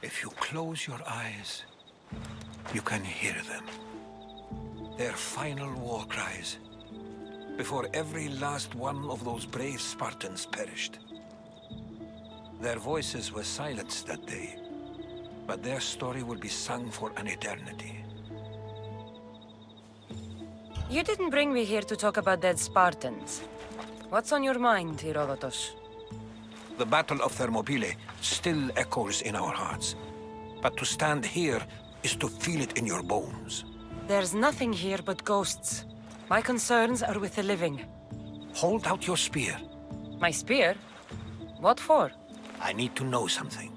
If you close your eyes, you can hear them. Their final war cries, before every last one of those brave Spartans perished. Their voices were silenced that day, but their story will be sung for an eternity. You didn't bring me here to talk about dead Spartans. What's on your mind, Herodotus? The Battle of Thermopylae still echoes in our hearts. But to stand here is to feel it in your bones. There's nothing here but ghosts. My concerns are with the living. Hold out your spear. My spear? What for? I need to know something.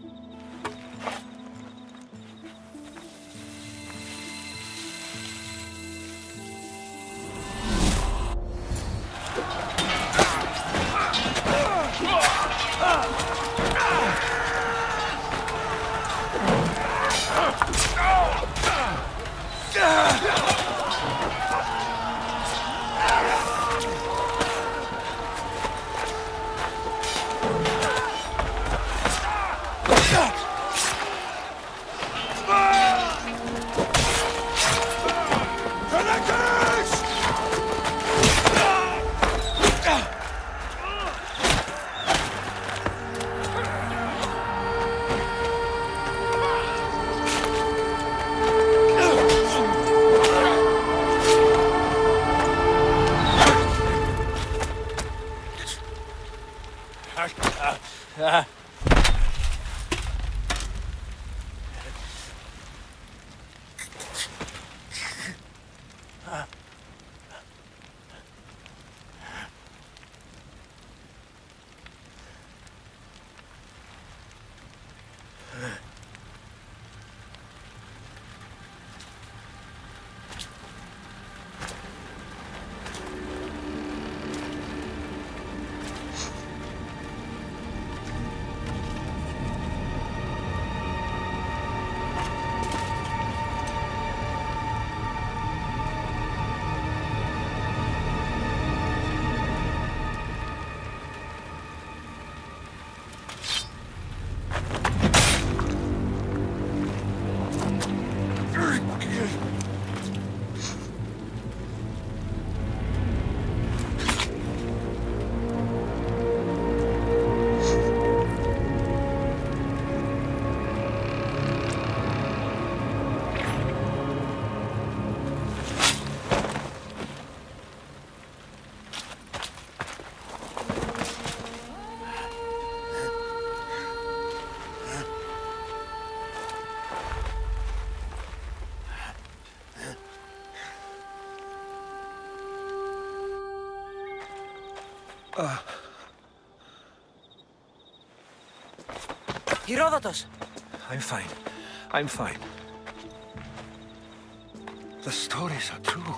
Herodotus! I'm fine. I'm fine. The stories are true.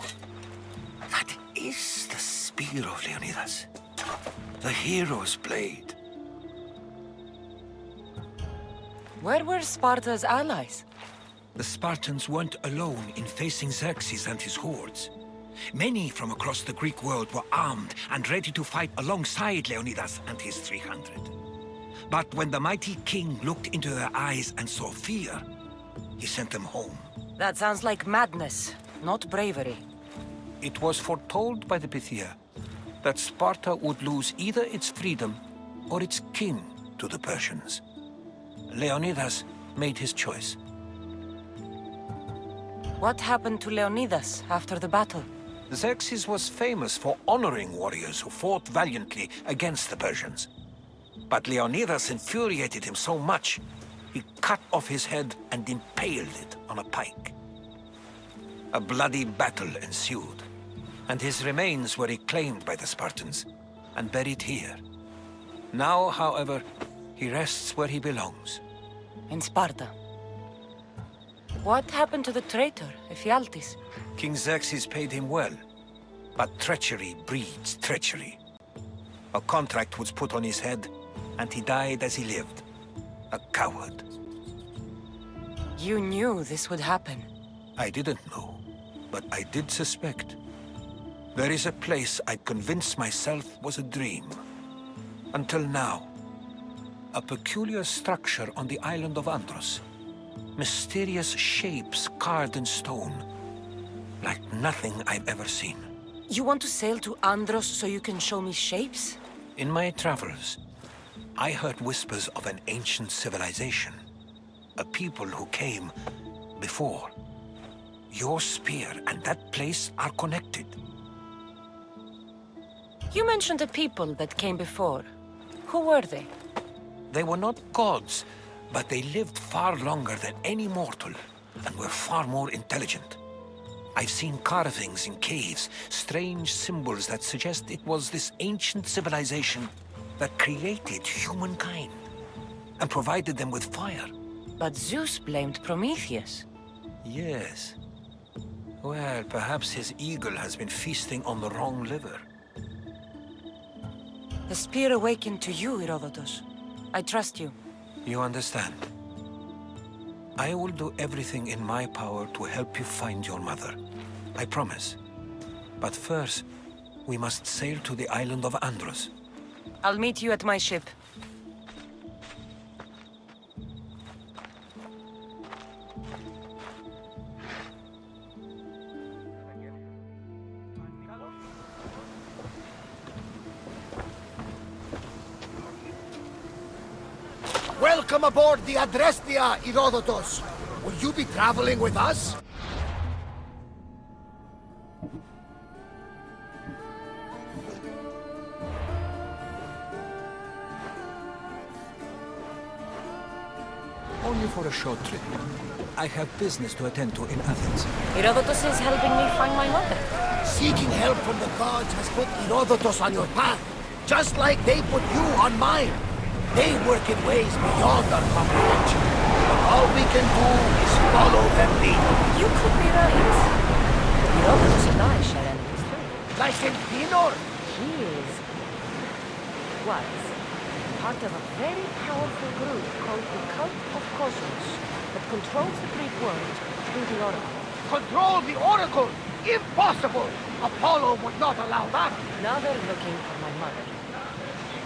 That is the spear of Leonidas. The hero's blade. Where were Sparta's allies? The Spartans weren't alone in facing Xerxes and his hordes. Many from across the Greek world were armed and ready to fight alongside Leonidas and his 300. But when the mighty king looked into their eyes and saw fear, he sent them home. That sounds like madness, not bravery. It was foretold by the Pythia that Sparta would lose either its freedom or its king to the Persians. Leonidas made his choice. What happened to Leonidas after the battle? Xerxes was famous for honoring warriors who fought valiantly against the Persians. But Leonidas infuriated him so much, he cut off his head and impaled it on a pike. A bloody battle ensued, and his remains were reclaimed by the Spartans and buried here. Now, however, he rests where he belongs. In Sparta. What happened to the traitor, Ephialtes? King Xerxes paid him well, but treachery breeds treachery. A contract was put on his head, and he died as he lived. A coward. You knew this would happen. I didn't know, but I did suspect. There is a place I'd convinced myself was a dream. Until now. A peculiar structure on the island of Andros. Mysterious shapes carved in stone. Like nothing I've ever seen. You want to sail to Andros so you can show me shapes? In my travels, I heard whispers of an ancient civilization. A people who came before. Your spear and that place are connected. You mentioned a people that came before. Who were they? They were not gods, but they lived far longer than any mortal, and were far more intelligent. I've seen carvings in caves, strange symbols that suggest it was this ancient civilization that created humankind, and provided them with fire. But Zeus blamed Prometheus. Yes. Well, perhaps his eagle has been feasting on the wrong liver. The spear awakened to you, Herodotus. I trust you. You understand? I will do everything in my power to help you find your mother. I promise. But first, we must sail to the island of Andros. I'll meet you at my ship. Welcome aboard the Adrestia, Herodotus. Will you be traveling with us? Only for a short trip. I have business to attend to in Athens. Herodotus is helping me find my mother. Seeking help from the gods has put Herodotus on your path, just like they put you on mine. They work in ways beyond our comprehension. But all we can do is follow their lead. You could be right. Herodotus and I share enemies too. Like in Pinor. He was part of a very powerful group called the Cult of Cosmos that controls the Greek world through the Oracle. Control the Oracle! Impossible! Apollo would not allow that. Now they're looking for my mother.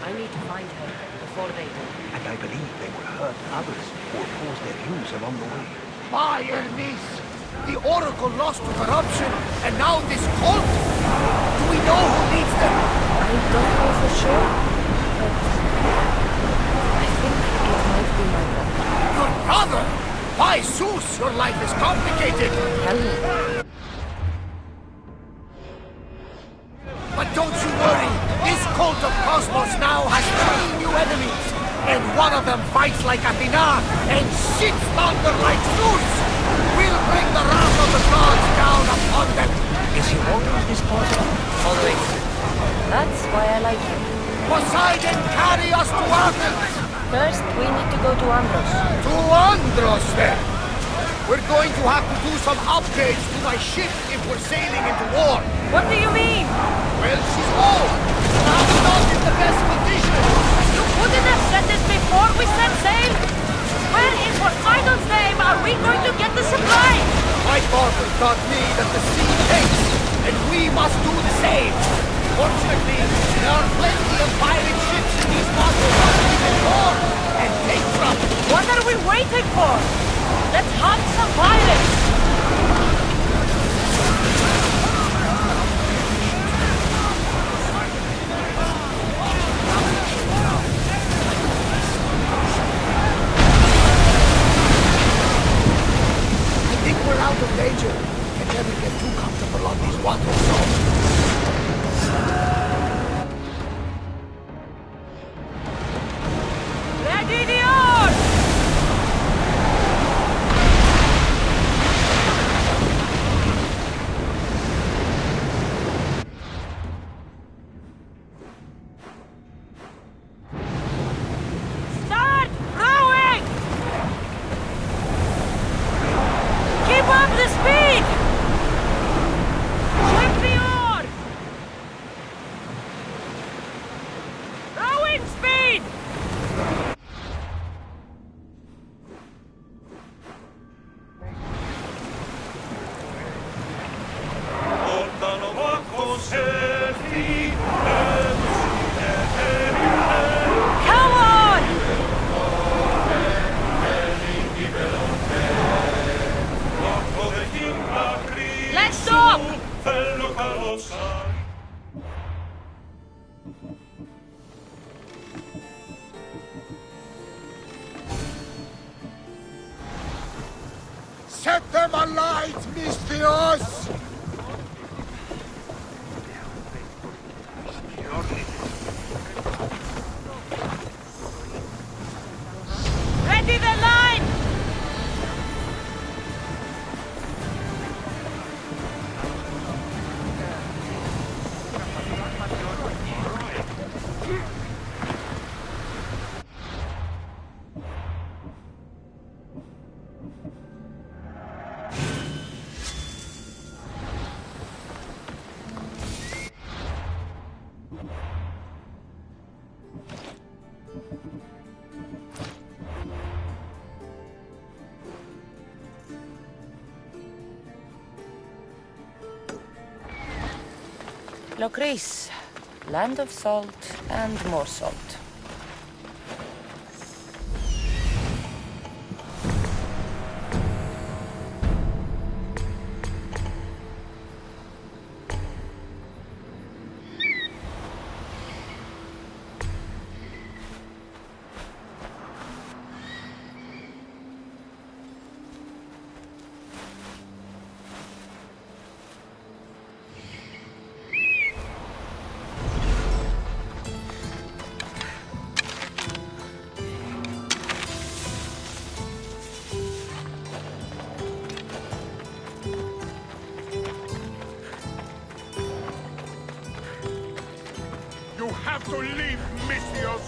I need to find her before they do. And I believe they will hurt others who oppose their views along the way. By Hermes! The Oracle lost to corruption, and now this cult? Do we know who leads them? I don't know for sure, but I think it might be my brother. Your brother? By Zeus, your life is complicated! Tell me. But don't you worry, this cult of Cosmos now has 3 new enemies, and one of them fights like Athena and shits thunder like Zeus! We'll bring the wrath of the gods down upon them! Is he always this possible? Always. That's why I like him. Poseidon, carry us to Athens! First, we need to go to Andros. To Andros, then! We're going to have to do some upgrades to my ship if we're sailing into war. What do you mean? Well, she's old. Now not in the best condition. You couldn't have said this before we set sail? Where in Poseidon's name are we going to get the supply? My father taught me that the sea takes, and we must do the same. Fortunately, there are plenty of pirate ships in these waters that we can board and take from. What are we waiting for? Let's hunt some pirates! I think we're out of danger. Can never get too comfortable on these waters, so... Ready the oars! Start rowing! Keep up the speed! Check the oars! fellow colossal. Set them alight, Misthios! Ready the line! Locris, land of salt and more salt. You have to leave, Misthios!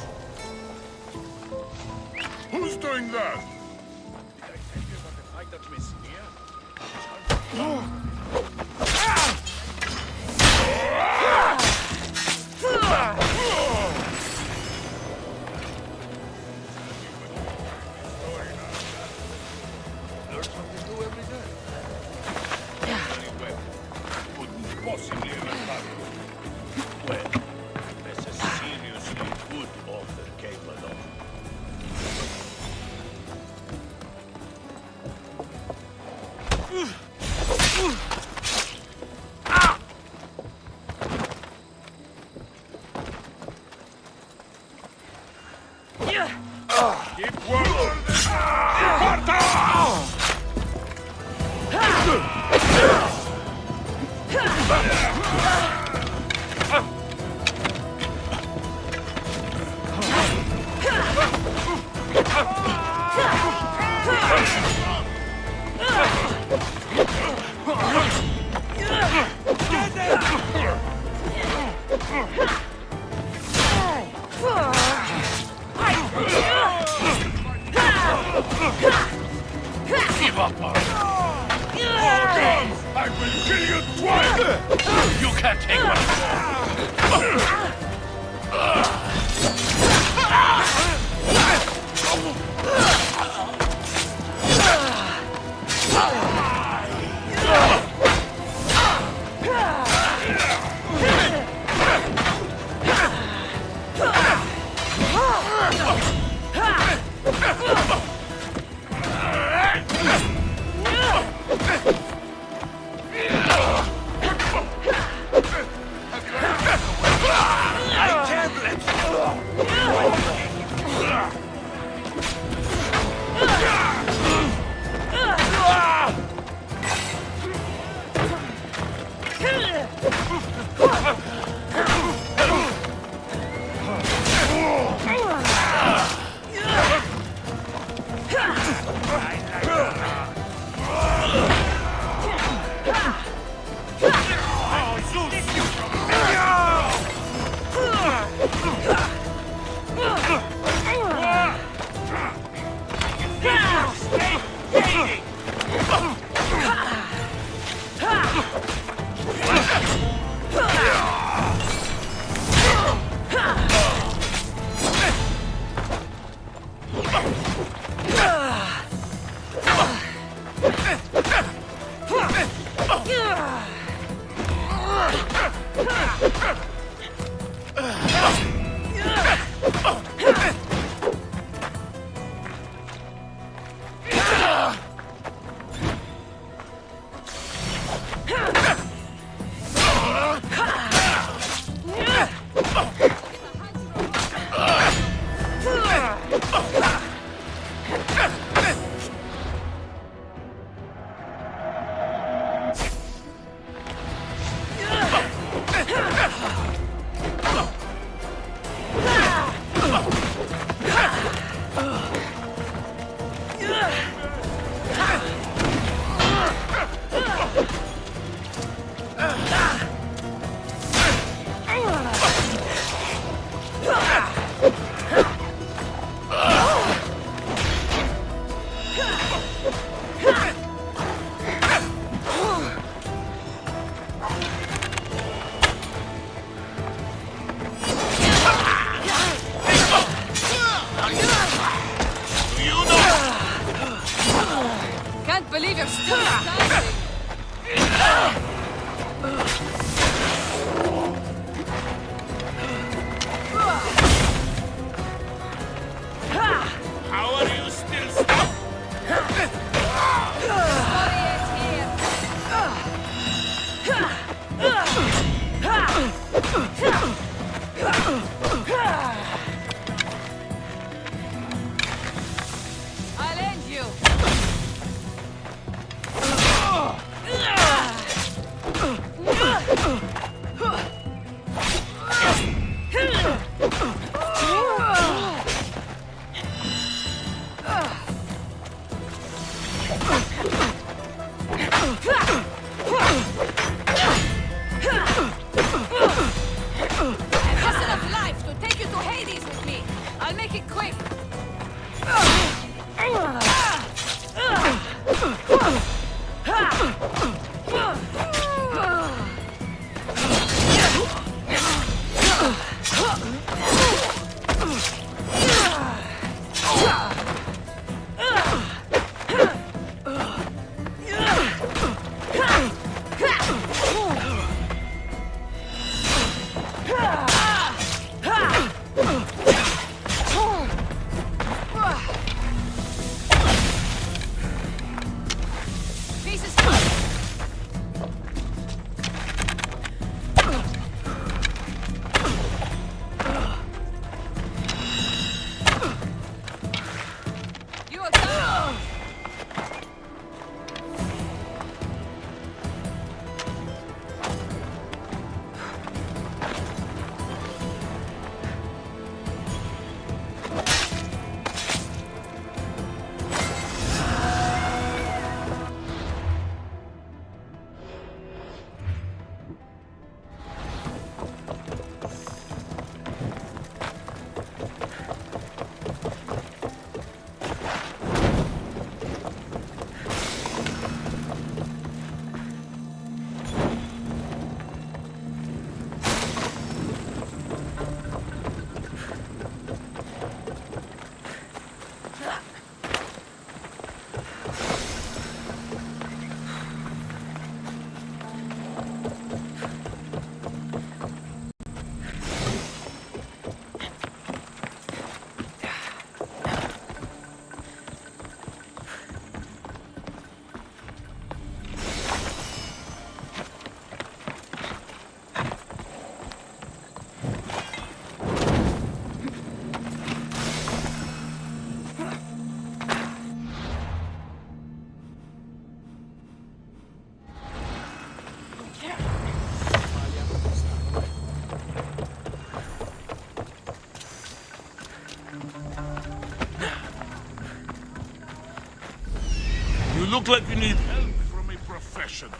Who's doing that? Did I tell you about the fight at Messina? Learn something new every day. Very well. Couldn't possibly have done. Well, unless a seriously good author came along. Keep working! Sparta! Give up, Mark. I will kill you twice! You can't take one. Can't believe you're still standing. How are you still stuck? Story is here. I'll end you. Just enough life to take you to Hades with me. I'll make it quick. Pieces. You are done. You look like you need help from a professional.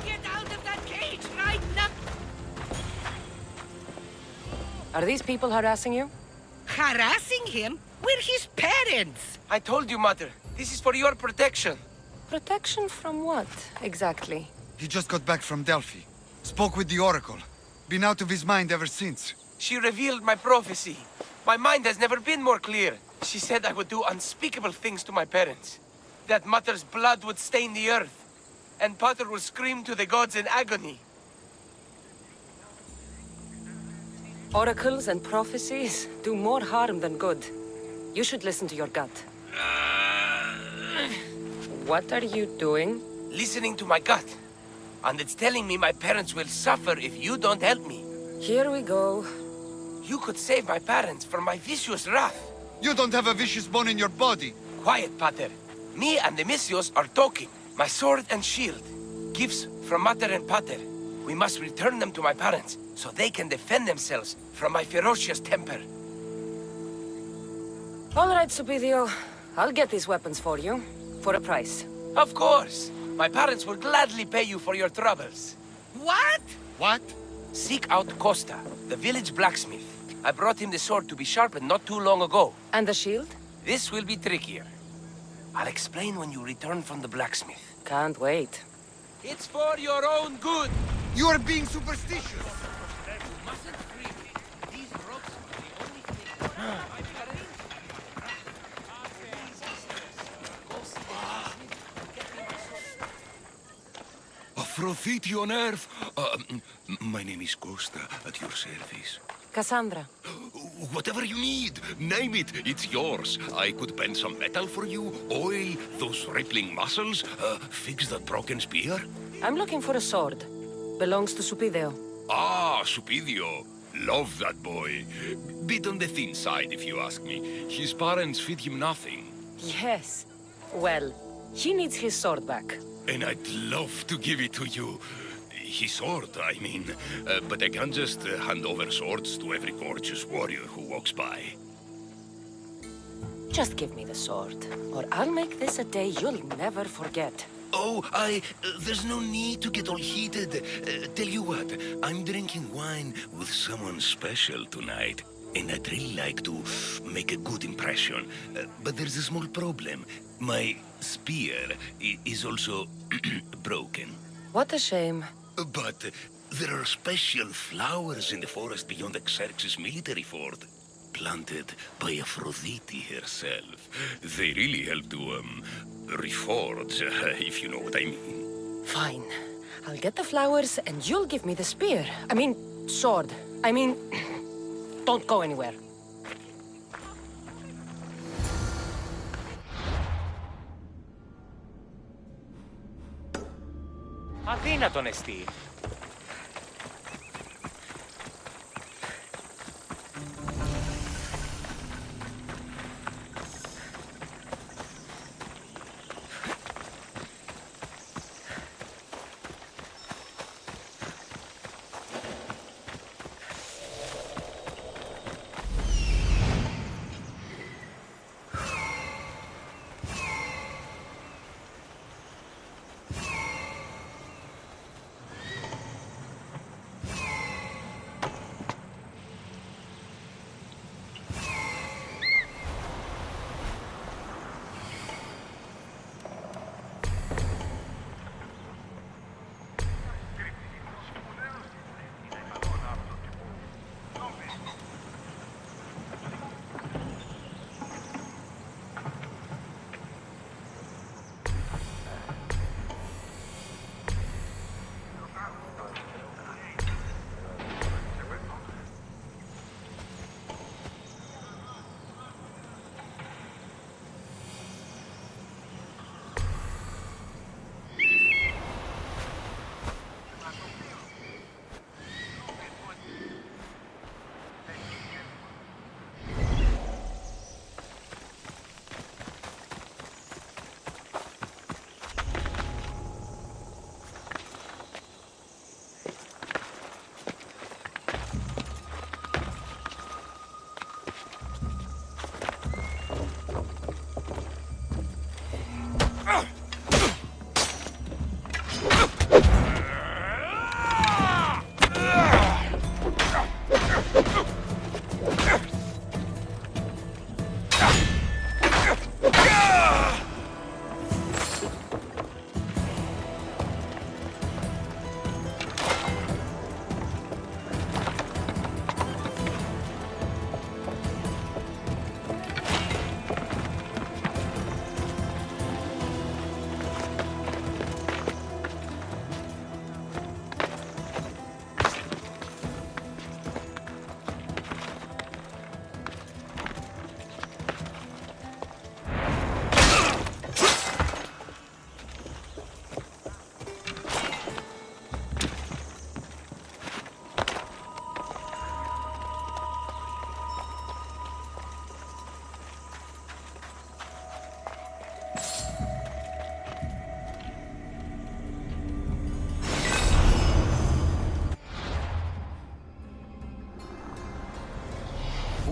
Get out of that cage right now! Are these people harassing you? Harassing him? We're his parents! I told you, Mother. This is for your protection. Protection from what, exactly? He just got back from Delphi. Spoke with the Oracle. Been out of his mind ever since. She revealed my prophecy. My mind has never been more clear. She said I would do unspeakable things to my parents. That Mother's blood would stain the earth. And Potter would scream to the gods in agony. Oracles and prophecies do more harm than good. You should listen to your gut. What are you doing? Listening to my gut. And it's telling me my parents will suffer if you don't help me. Here we go. You could save my parents from my vicious wrath. You don't have a vicious bone in your body. Quiet, Pater. Me and the Misios are talking. My sword and shield. Gifts from Mater and Pater. We must return them to my parents, so they can defend themselves from my ferocious temper. All right, Supidio. I'll get these weapons for you. For a price. Of course. My parents will gladly pay you for your troubles. What? What? Seek out Costa, the village blacksmith. I brought him the sword to be sharpened not too long ago. And the shield? This will be trickier. I'll explain when you return from the blacksmith. Can't wait. It's for your own good. You are being superstitious. You mustn't free me. These ropes are the only thing. My parents. Aphrodite on Earth. My name is Costa, at your service. Cassandra. Whatever you need, name it, it's yours. I could bend some metal for you, oil those rippling muscles, fix that broken spear. I'm looking for a sword. Belongs to Supidio. Ah, Supidio. Love that boy. Bit on the thin side, if you ask me. His parents feed him nothing. Yes. Well, he needs his sword back. And I'd love to give it to you. His sword, I mean. But I can't just hand over swords to every gorgeous warrior who walks by. Just give me the sword, or I'll make this a day you'll never forget. Oh, there's no need to get all heated. Tell you what, I'm drinking wine with someone special tonight. And I'd really like to make a good impression. But there's a small problem. My spear is also broken. What a shame. But there are special flowers in the forest beyond Xerxes' military fort. Planted by Aphrodite herself. They really help to, reforge, if you know what I mean. Fine. I'll get the flowers and you'll give me the spear. I mean, sword. I mean, don't go anywhere. Αδύνατον εστί.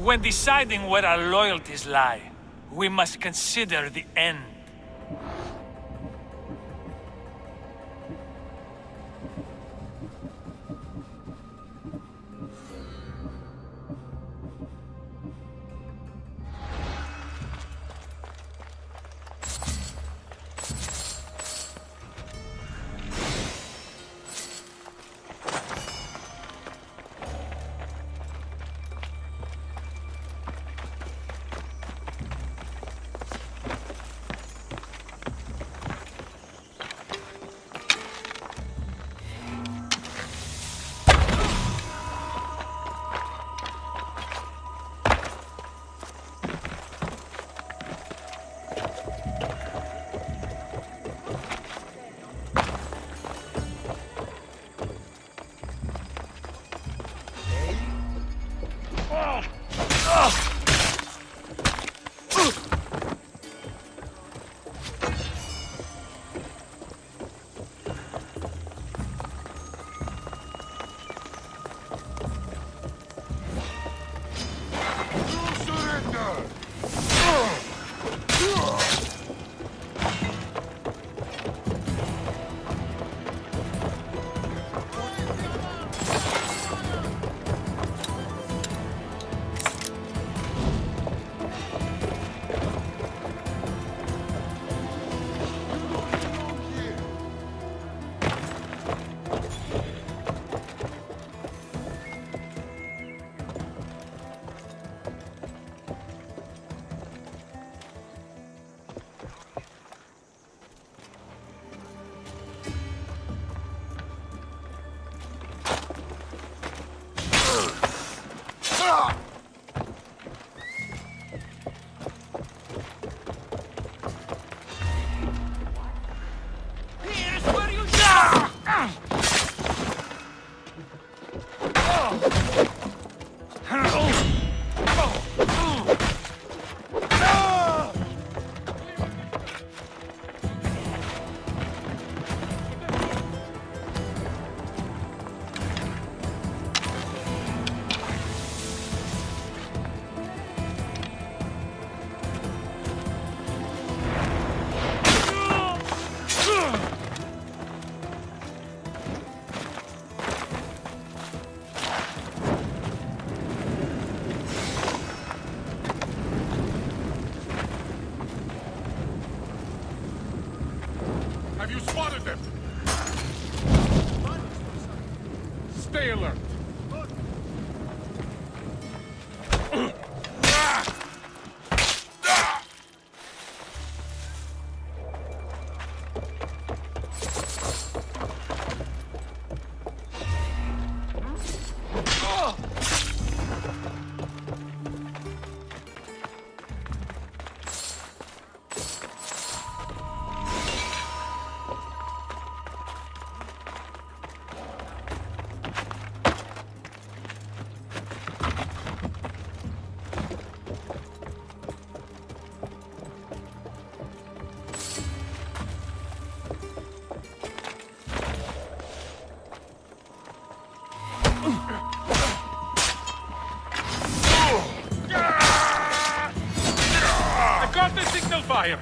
When deciding where our loyalties lie, we must consider the end. Have you spotted them? Stay alert. I got the signal fire!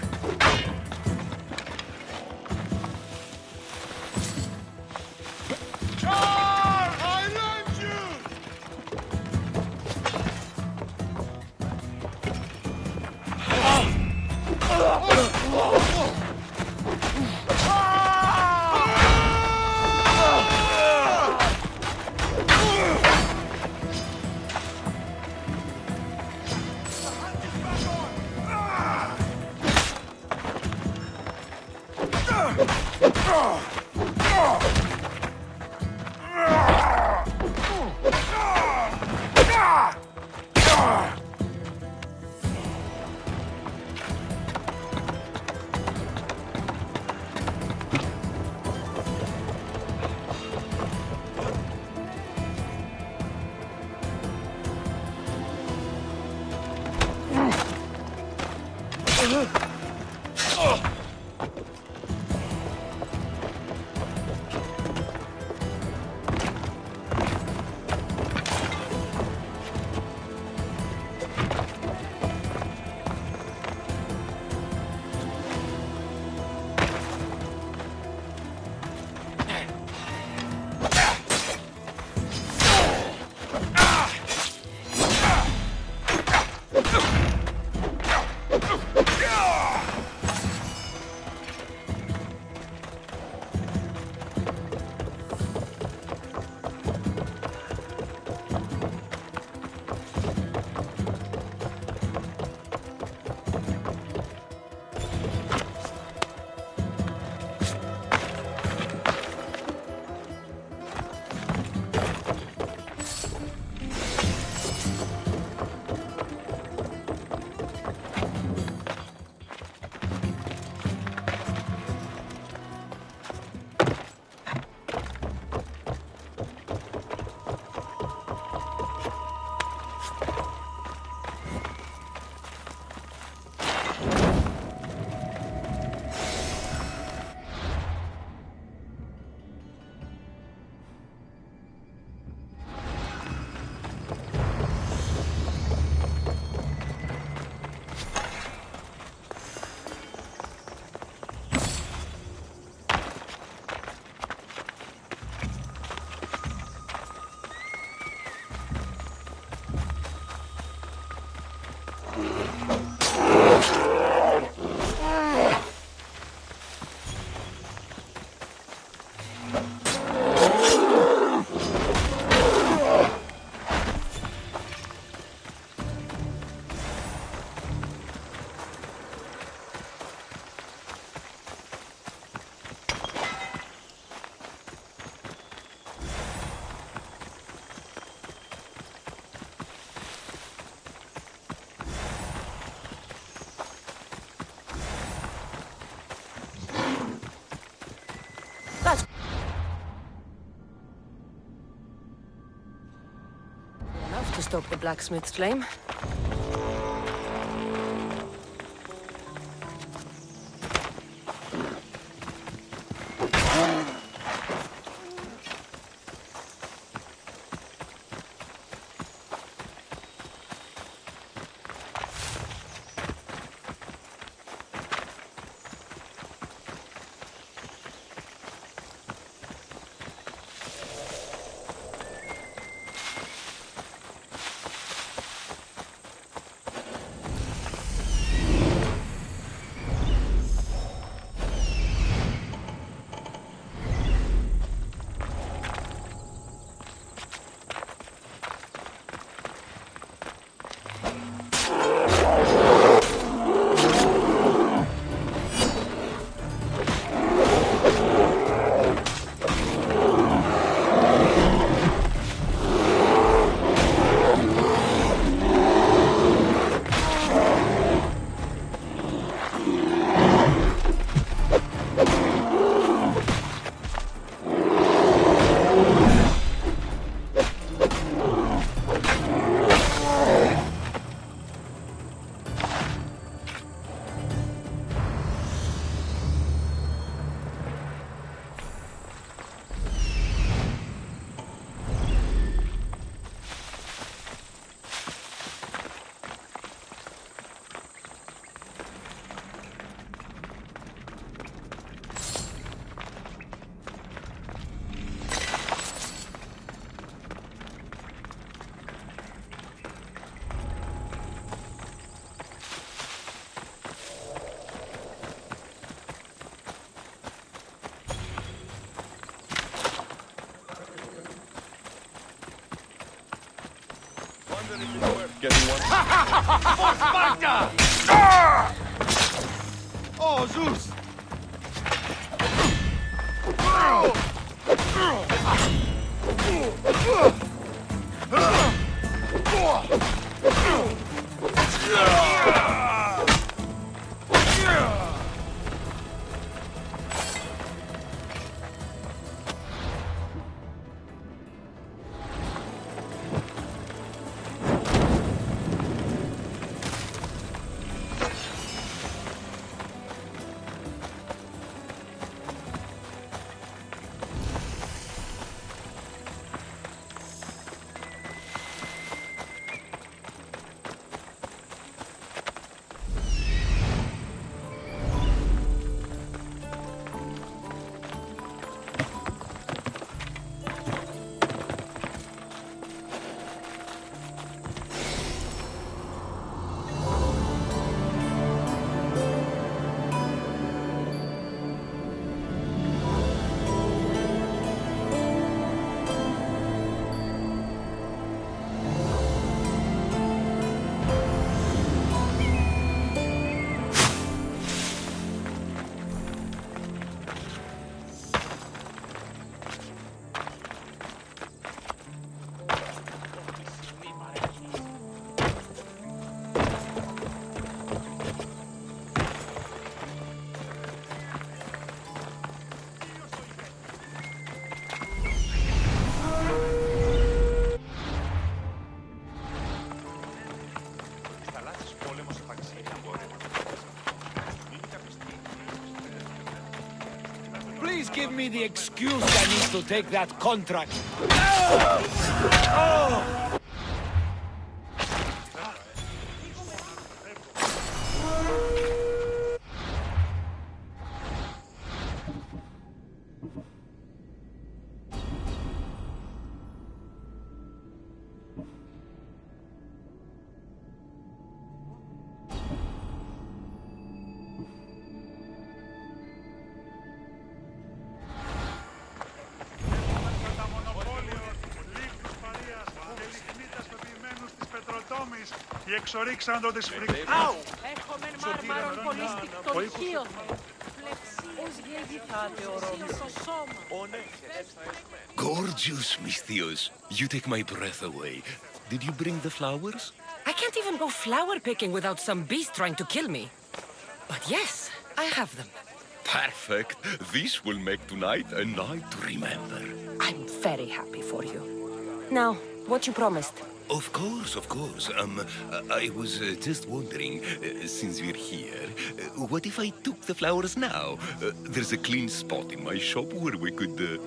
stop the blacksmith's flame. Getting one. For Sparta! Oh, Zeus! Please give me the excuse I need to take that contract. Οι εξορίξαντες φρικ... Au! Έχουμε μάρμαρον πολύ στικτολχείο. Ως γεγιθάτε ο Ρώμης. Gorgeous, Misthios. You take my breath away. Did you bring the flowers? I can't even go flower picking without some beast trying to kill me. But yes, I have them. Perfect. This will make tonight a night to remember. I'm very happy for you. Now, what you promised. Of course, of course. I was just wondering, since we're here, what if I took the flowers now? There's a clean spot in my shop where we could...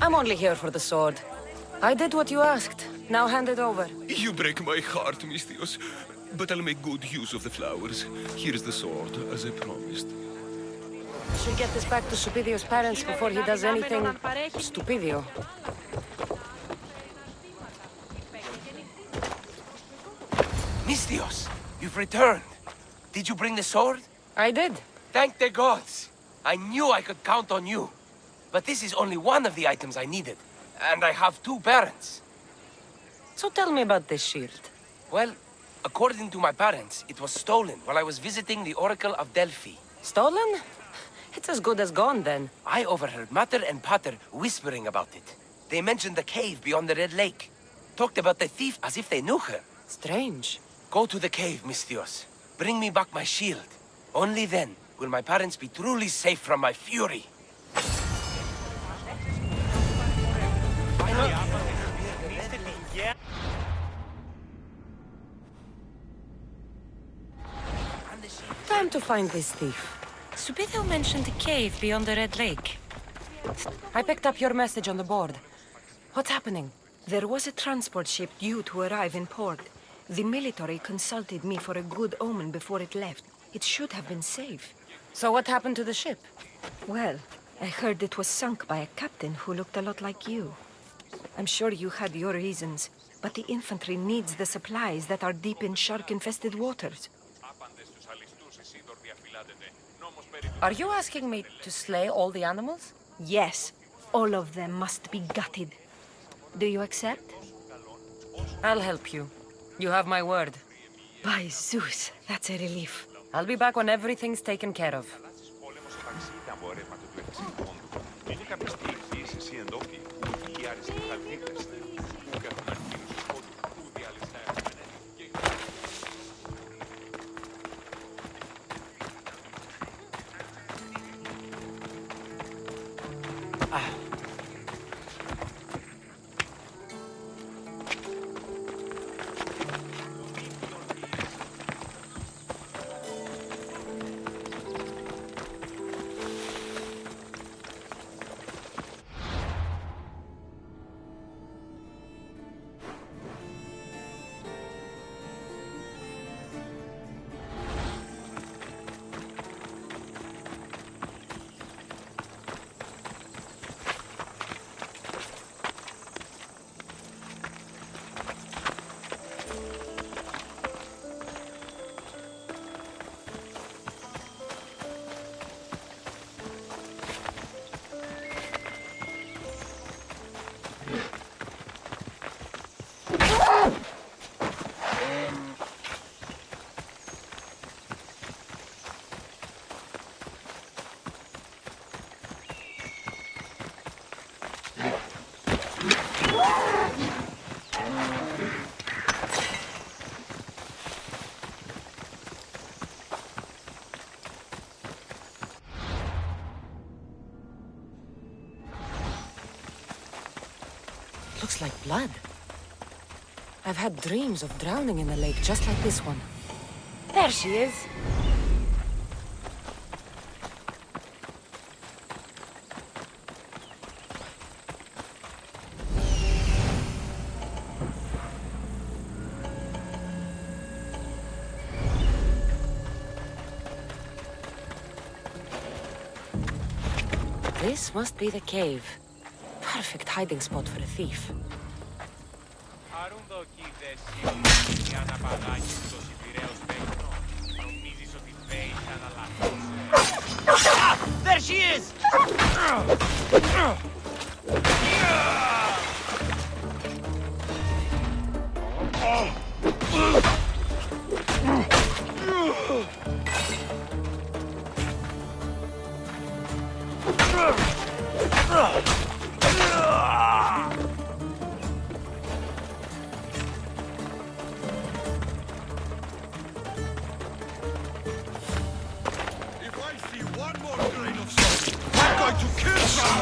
I'm only here for the sword. I did what you asked. Now hand it over. You break my heart, Mistios. But I'll make good use of the flowers. Here's the sword, as I promised. Should get this back to Supidio's parents before he does anything stupidio. Mistios, you've returned. Did you bring the sword? I did. Thank the gods. I knew I could count on you. But this is only one of the items I needed. And I have 2 parents. So tell me about this shield. Well, according to my parents, it was stolen while I was visiting the Oracle of Delphi. Stolen? It's as good as gone then. I overheard Mater and Pater whispering about it. They mentioned the cave beyond the Red Lake. Talked about the thief as if they knew her. Strange. Go to the cave, Mistios. Bring me back my shield. Only then will my parents be truly safe from my fury. Time to find this thief. Supidio mentioned a cave beyond the Red Lake. I picked up your message on the board. What's happening? There was a transport ship due to arrive in port. The military consulted me for a good omen before it left. It should have been safe. So what happened to the ship? Well, I heard it was sunk by a captain who looked a lot like you. I'm sure you had your reasons, but the infantry needs the supplies that are deep in shark-infested waters. Are you asking me to slay all the animals? Yes. All of them must be gutted. Do you accept? I'll help you. You have my word. By Zeus, that's a relief. I'll be back when everything's taken care of. Looks like blood. I've had dreams of drowning in the lake just like this one. There she is. This must be the cave. Perfect hiding spot for a thief. There she is!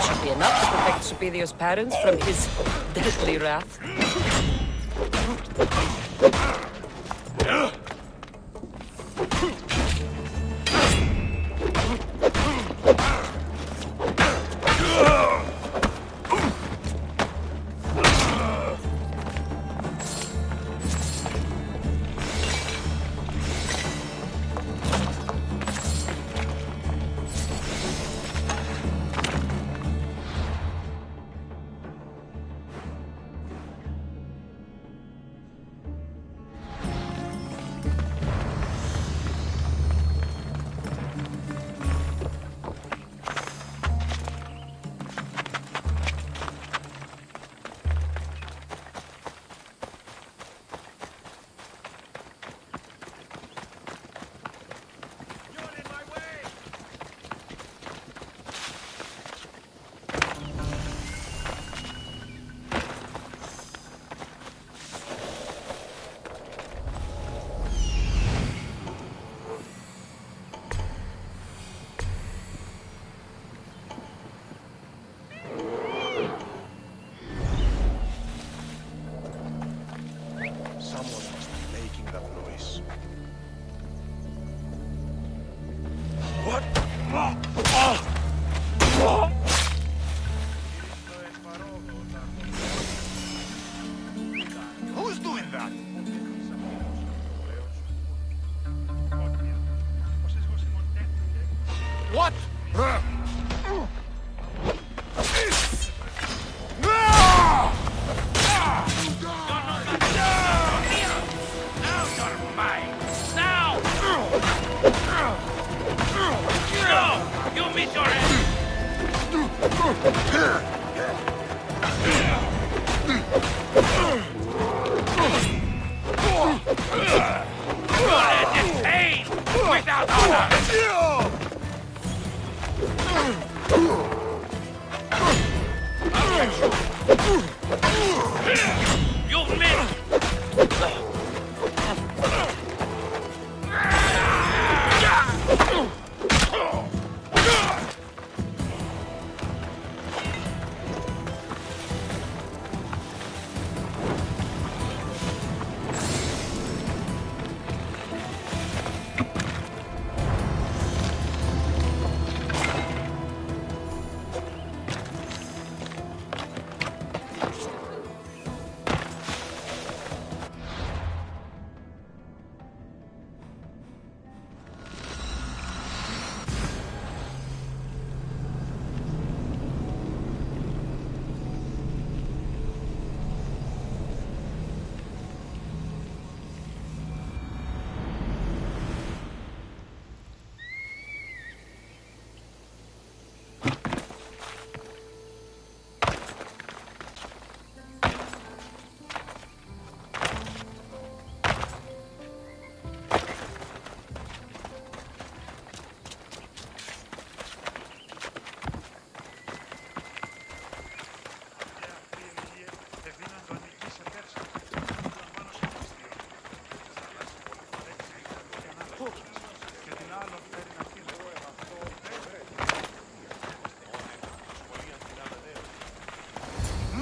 Should be enough to protect Supidio's parents from his deadly wrath. Someone must be making that noise. Who's doing that? What?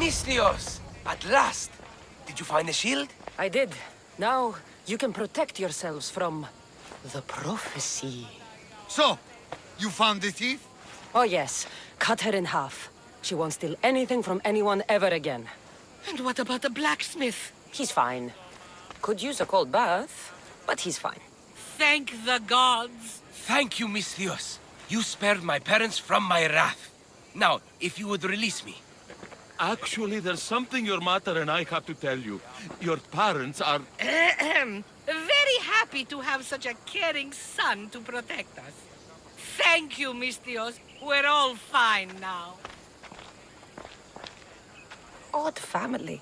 Mislios! At last! Did you find the shield? I did. Now, you can protect yourselves from the prophecy. So, you found the thief? Oh yes, cut her in half. She won't steal anything from anyone ever again. And what about the blacksmith? He's fine. Could use a cold bath, but he's fine. Thank the gods! Thank you, Mislios. You spared my parents from my wrath. Now, if you would release me. Actually, there's something your mother and I have to tell you. Your parents are... Very happy to have such a caring son to protect us. Thank you, Mistios. We're all fine now. Odd family.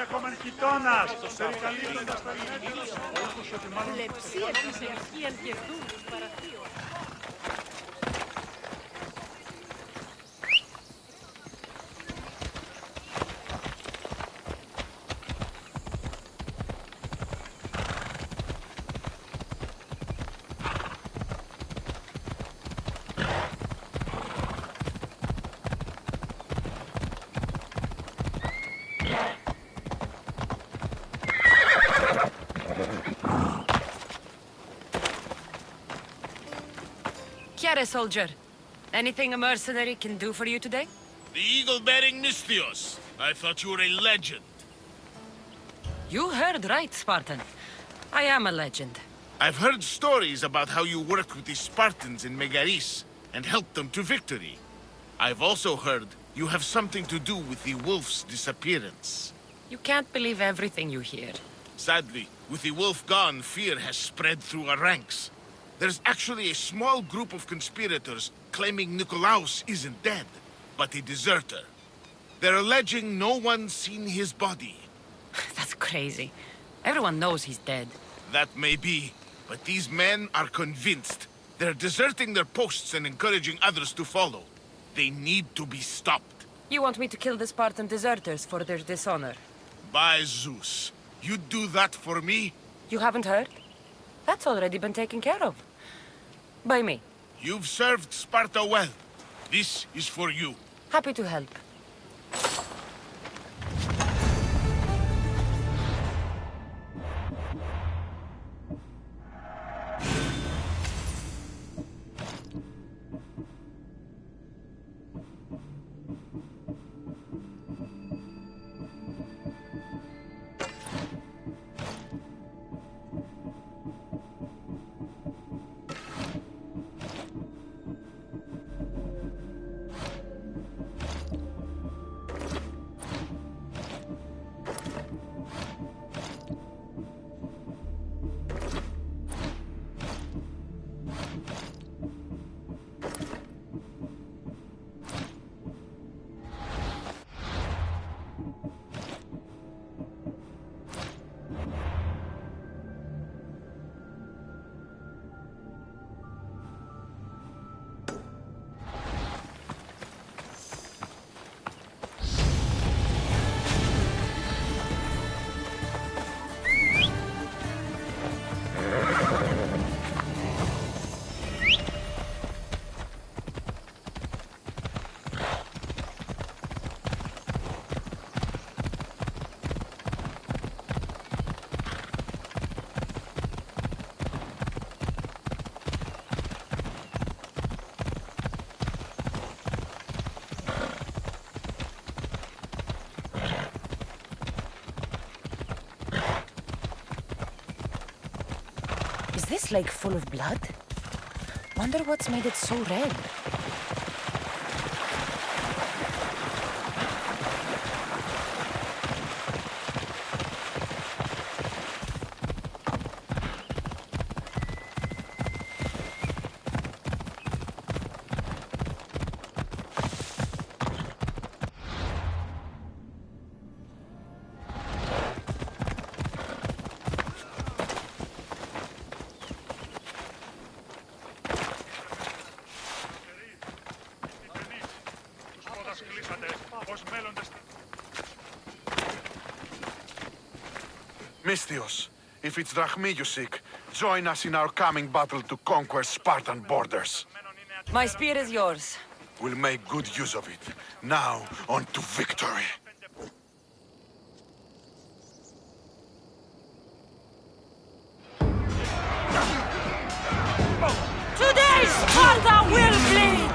Έχουμε γειτόνας! Περικαλείται τα Λεψία της αρχή αντιευτούν τους παραθείων. there, soldier. Anything a mercenary can do for you today? The eagle-bearing Misthios. I thought you were a legend. You heard right, Spartan. I am a legend. I've heard stories about how you worked with the Spartans in Megaris and helped them to victory. I've also heard you have something to do with the wolf's disappearance. You can't believe everything you hear. Sadly, with the wolf gone, fear has spread through our ranks. There's actually a small group of conspirators claiming Nikolaos isn't dead, but a deserter. They're alleging no one's seen his body. That's crazy. Everyone knows he's dead. That may be, but these men are convinced. They're deserting their posts and encouraging others to follow. They need to be stopped. You want me to kill the Spartan deserters for their dishonor? By Zeus. You'd do that for me? You haven't heard? That's already been taken care of. By me. You've served Sparta well. This is for you. Happy to help. Is this lake full of blood? Wonder what's made it so red. Misthios, if it's Drachmi you seek, join us in our coming battle to conquer Spartan borders. My spear is yours. We'll make good use of it. Now, on to victory. Today, Sparta will bleed!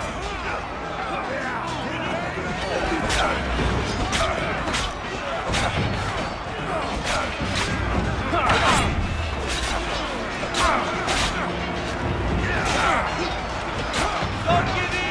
Don't give in!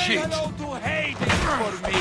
Say hello to Hades for me!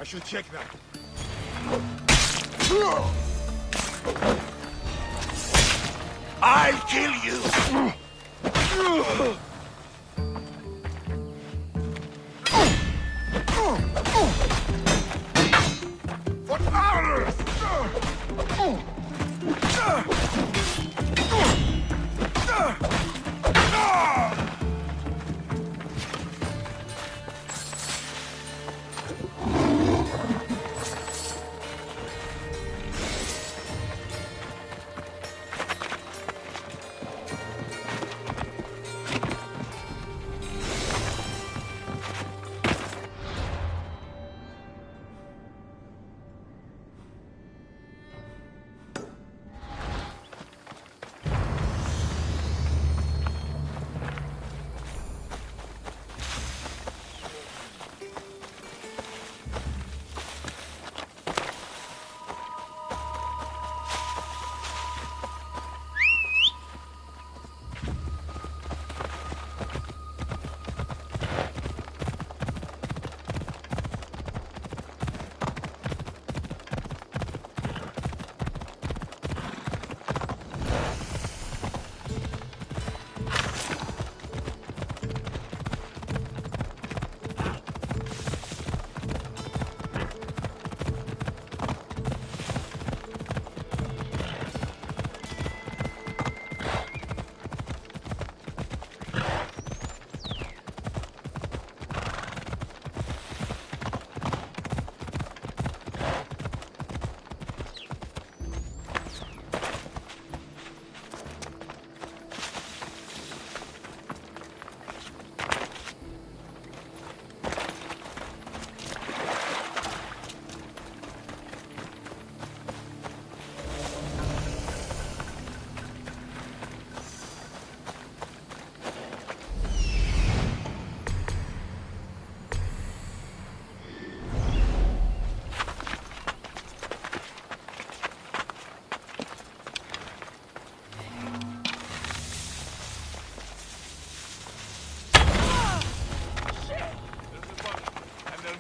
I should check that. I'll kill you! For ours!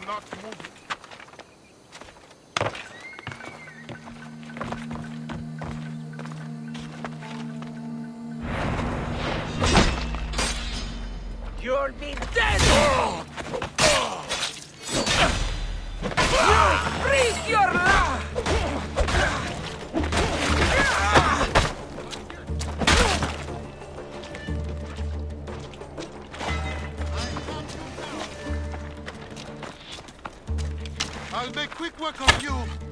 Not moving. You'll be dead! Breathe your life! I'll make quick work of you.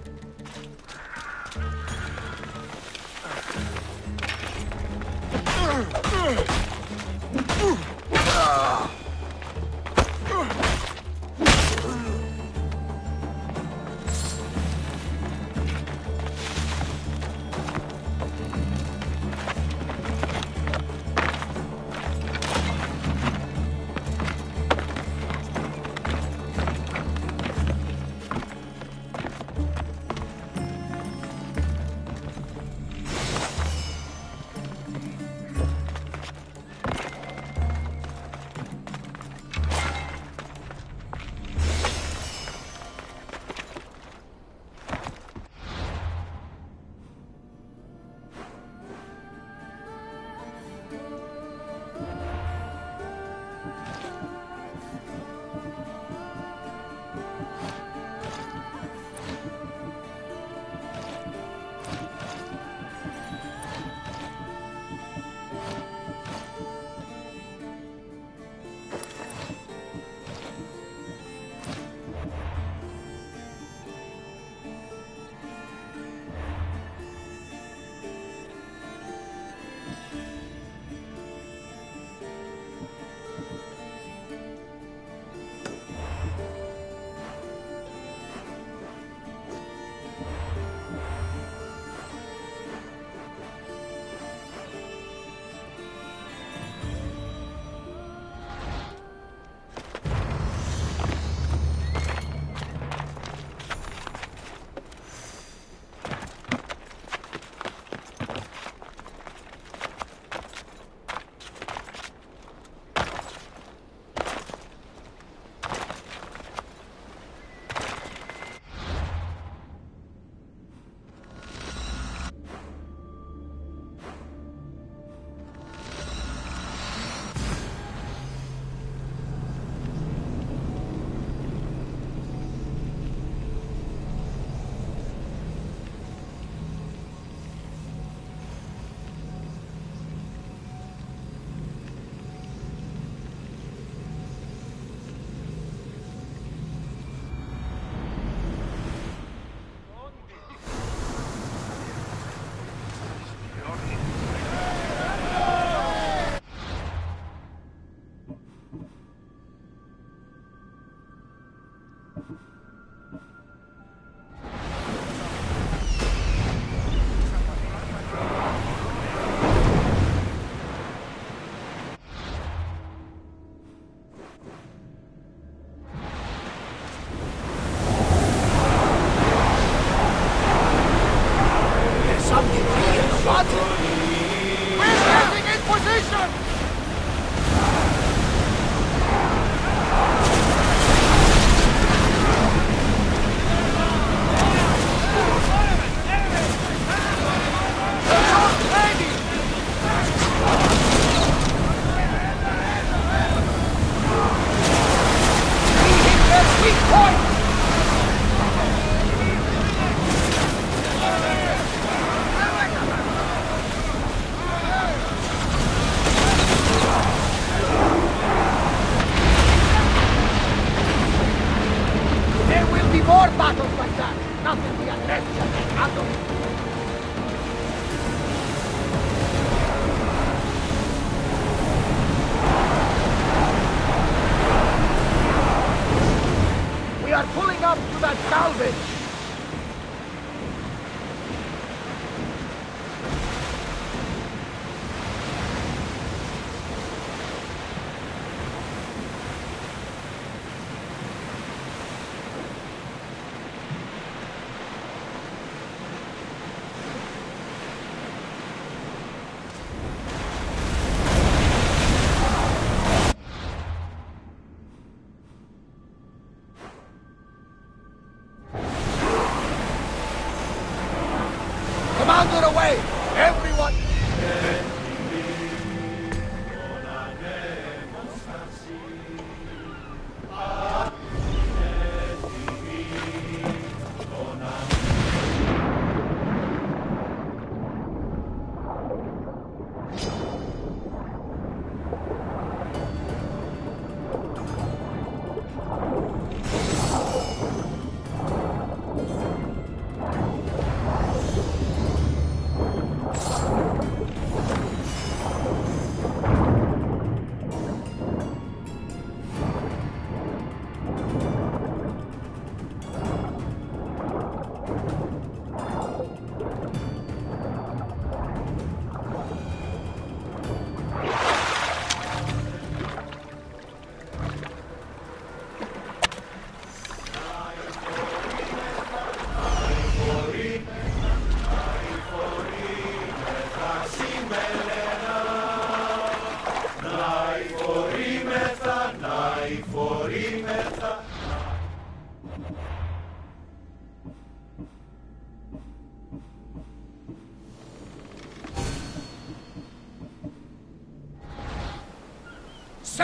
Commander away! Everyone!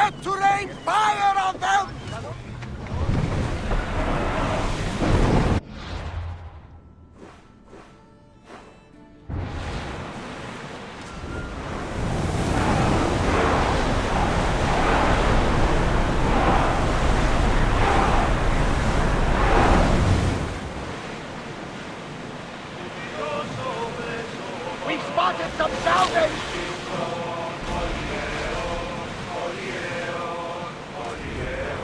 Set to rain fire on them! We spotted some salvage!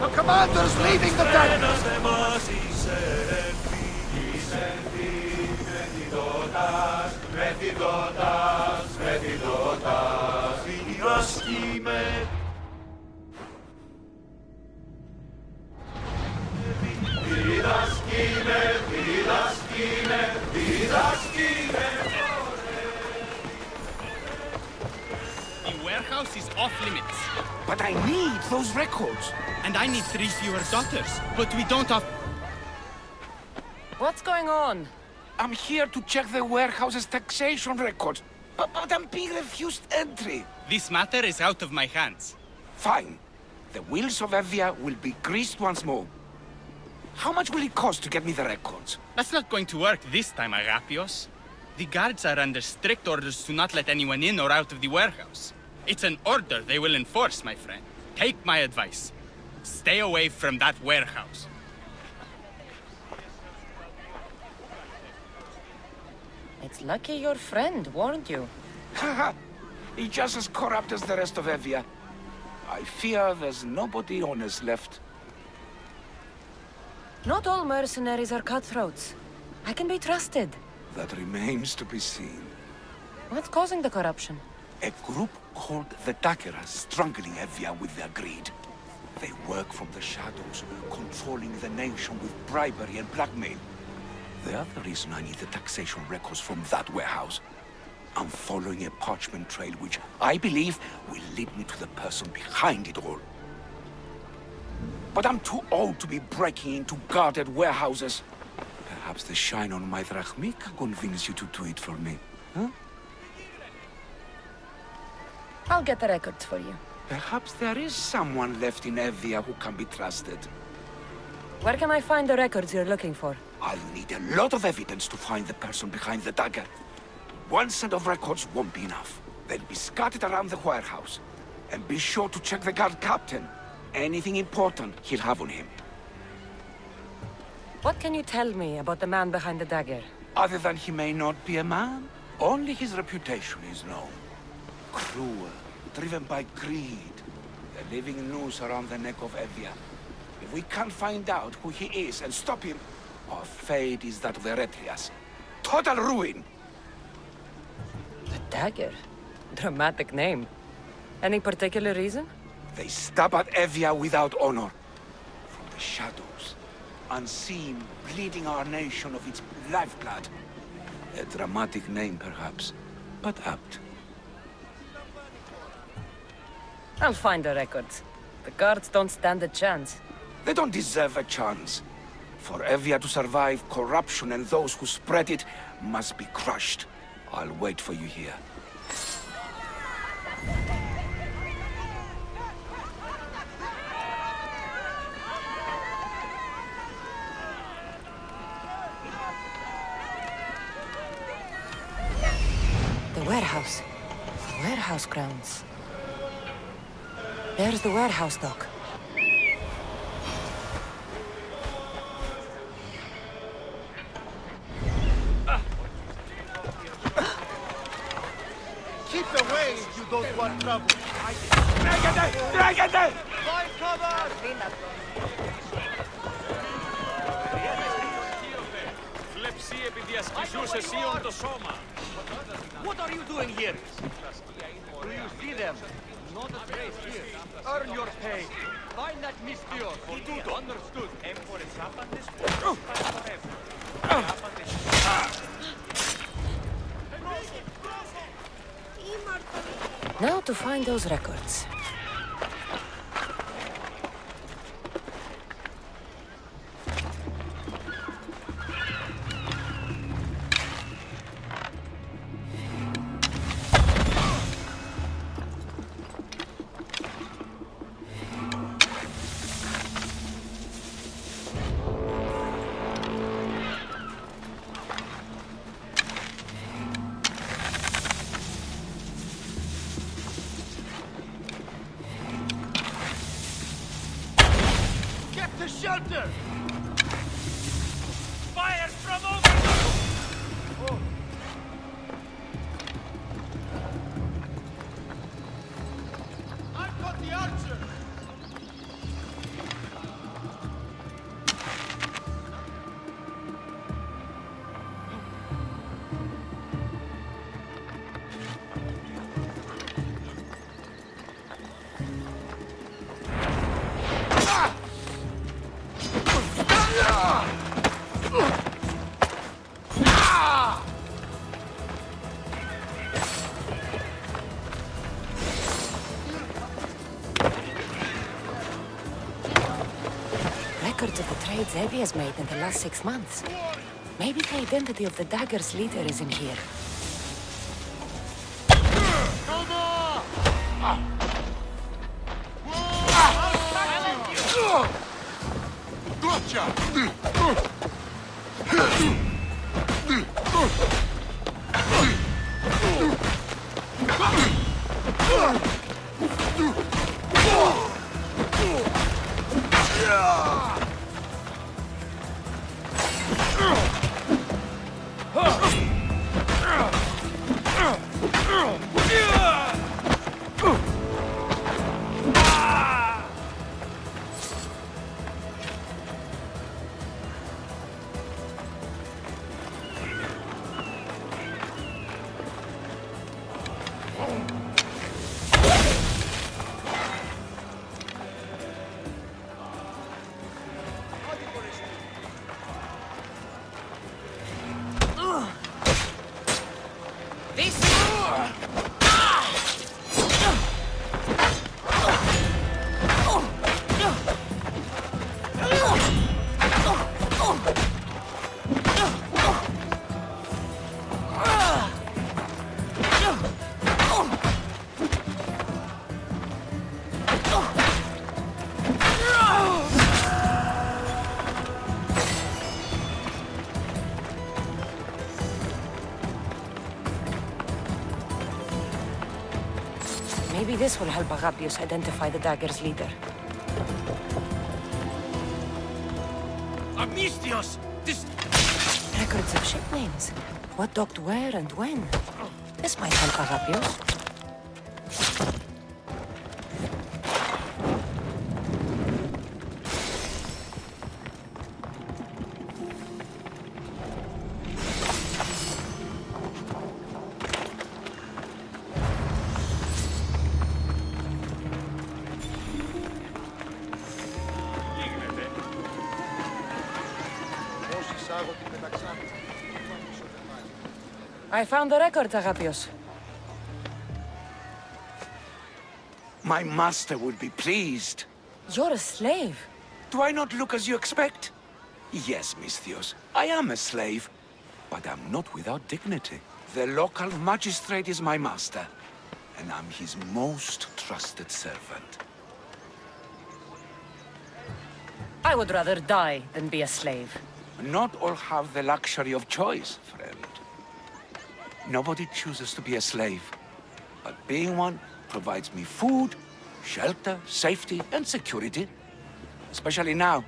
The commander's leading the deck! The warehouse is off limits. But I need those records. And I need 3 fewer daughters. But we don't have... What's going on? I'm here to check the warehouse's taxation records. But I'm being refused entry. This matter is out of my hands. Fine. The wheels of Evia will be greased once more. How much will it cost to get me the records? That's not going to work this time, Agapios. The guards are under strict orders to not let anyone in or out of the warehouse. It's an order they will enforce, my friend. Take my advice. Stay away from that warehouse. It's lucky your friend warned you. Haha! He's just as corrupt as the rest of Evia. I fear there's nobody honest left. Not all mercenaries are cutthroats. I can be trusted. That remains to be seen. What's causing the corruption? A group called the Dakeras strangling Evia with their greed. They work from the shadows, controlling the nation with bribery and blackmail. The other reason I need the taxation records from that warehouse. I'm following a parchment trail which I believe will lead me to the person behind it all. But I'm too old to be breaking into guarded warehouses. Perhaps the shine on my drachmi can convince you to do it for me, huh? I'll get the records for you. Perhaps there is someone left in Evia who can be trusted. Where can I find the records you're looking for? I'll need a lot of evidence to find the person behind the dagger. One set of records won't be enough. They'll be scattered around the warehouse. And be sure to check the guard captain. Anything important he'll have on him. What can you tell me about the man behind the dagger? Other than he may not be a man, only his reputation is known. Cruel, driven by greed. The living noose around the neck of Evia. If we can't find out who he is and stop him, our fate is that of the Retrias. Total ruin! The dagger? Dramatic name. Any particular reason? They stab at Evia without honor. From the shadows, unseen, bleeding our nation of its lifeblood. A dramatic name, perhaps, but apt. I'll find the records. The guards don't stand a chance. They don't deserve a chance. For Evia to survive, corruption and those who spread it must be crushed. I'll wait for you here. The warehouse. The warehouse grounds. There's the warehouse dock. Keep away if you don't want trouble. Dragate! Find cover! What are you doing here? Do you see them? Not a trace here. Earn your pay. Find that Mistio. Understood. Now to find those records. Zevi has made in the last 6 months. Maybe the identity of the dagger's leader is in here. Maybe this will help Agapius identify the dagger's leader. Amistios! This... Records of ship names. What docked where and when. This might help Agapius. I found the record, Agapios. My master would be pleased. You're a slave. Do I not look as you expect? Yes, Misthios, I am a slave, but I'm not without dignity. The local magistrate is my master, and I'm his most trusted servant. I would rather die than be a slave. Not all have the luxury of choice, friend. Nobody chooses to be a slave, but being one provides me food, shelter, safety, and security. Especially now,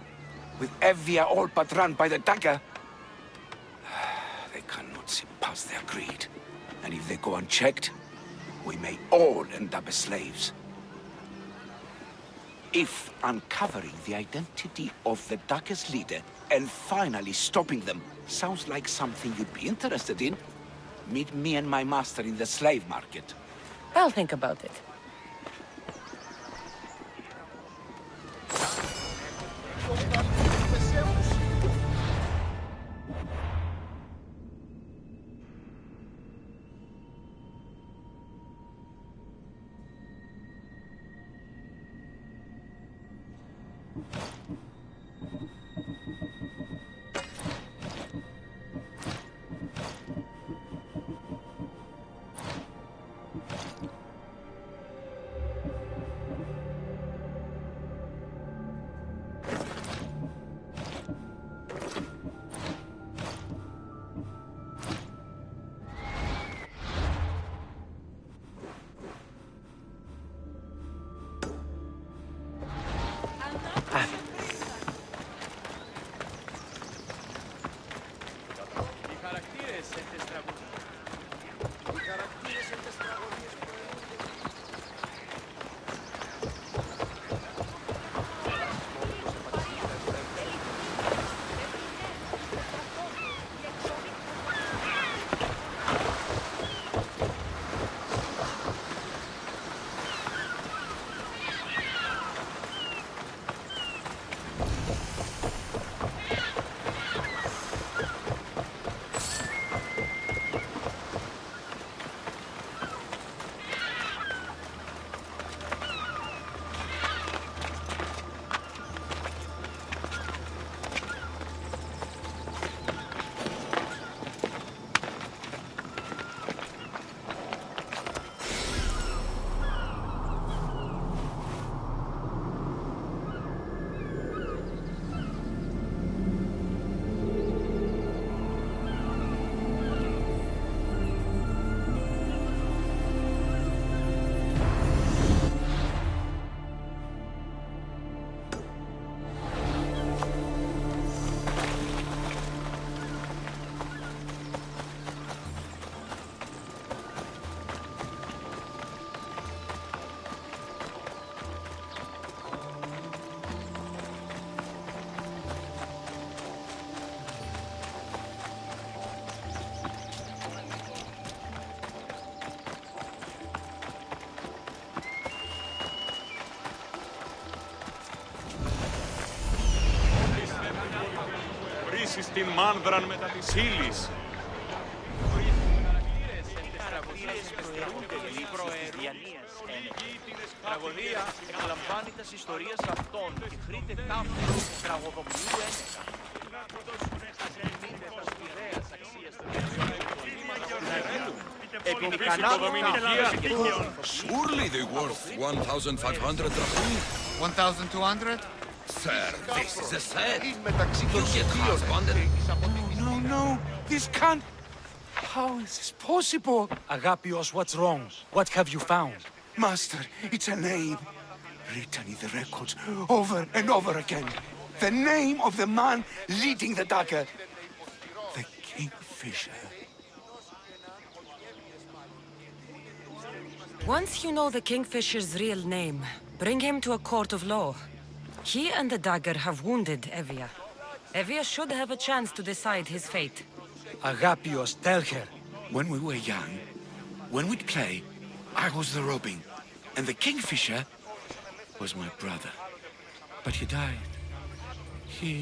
with Evia all but run by the dagger. They cannot see past their greed. And if they go unchecked, we may all end up as slaves. If uncovering the identity of the dagger's leader and finally stopping them sounds like something you'd be interested in, meet me and my master in the slave market. I'll think about it. κολλήσει στην μάνδραν μετά της ύλης. Τραγωδία εκλαμβάνει τις ιστορίες αυτών και χρείται τάφος τραγωδοποιού ένεκα. Surely they're worth 1,500 drachmi. 1,200? Sir, this is a set. You You get husbanded. No, no, this can't... How is this possible? Agapios, what's wrong? What have you found? Master, it's a name. Written in the records over and over again. The name of the man leading the dagger. The Kingfisher. Once you know the Kingfisher's real name, bring him to a court of law. He and the dagger have wounded Evia. Evia should have a chance to decide his fate. Agapios, tell her. When we were young, when we'd play, I was the robin, and the Kingfisher was my brother. But he died. He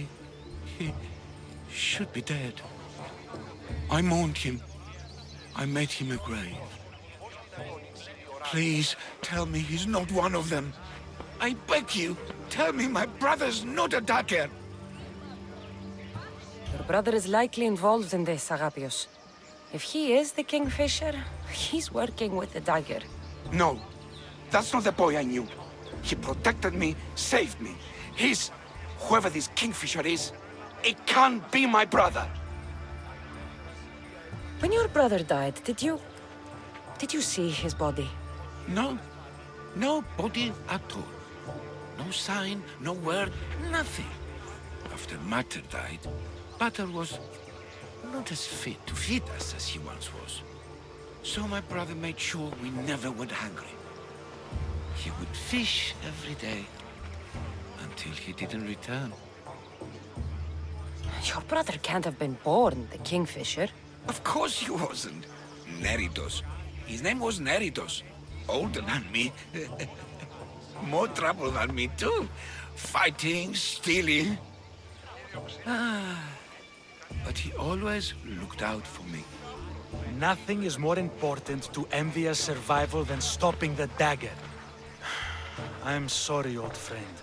should be dead. I mourned him. I made him a grave. Please, tell me he's not one of them. I beg you, tell me my brother's not a dagger. Your brother is likely involved in this, Agapios. If he is the Kingfisher, he's working with the dagger. No, that's not the boy I knew. He protected me, saved me. He's... whoever this Kingfisher is, it can't be my brother. When your brother died, did you see his body? No. No body at all. No sign, no word, nothing. After Mater died, Pater was not as fit to feed us as he once was. So my brother made sure we never went hungry. He would fish every day until he didn't return. Your brother can't have been born the Kingfisher. Of course he wasn't. Neritos. His name was Neritos. Older than me. More trouble than me, too. Fighting, stealing. But he always looked out for me. Nothing is more important to Envia's survival than stopping the dagger. I'm sorry, old friend.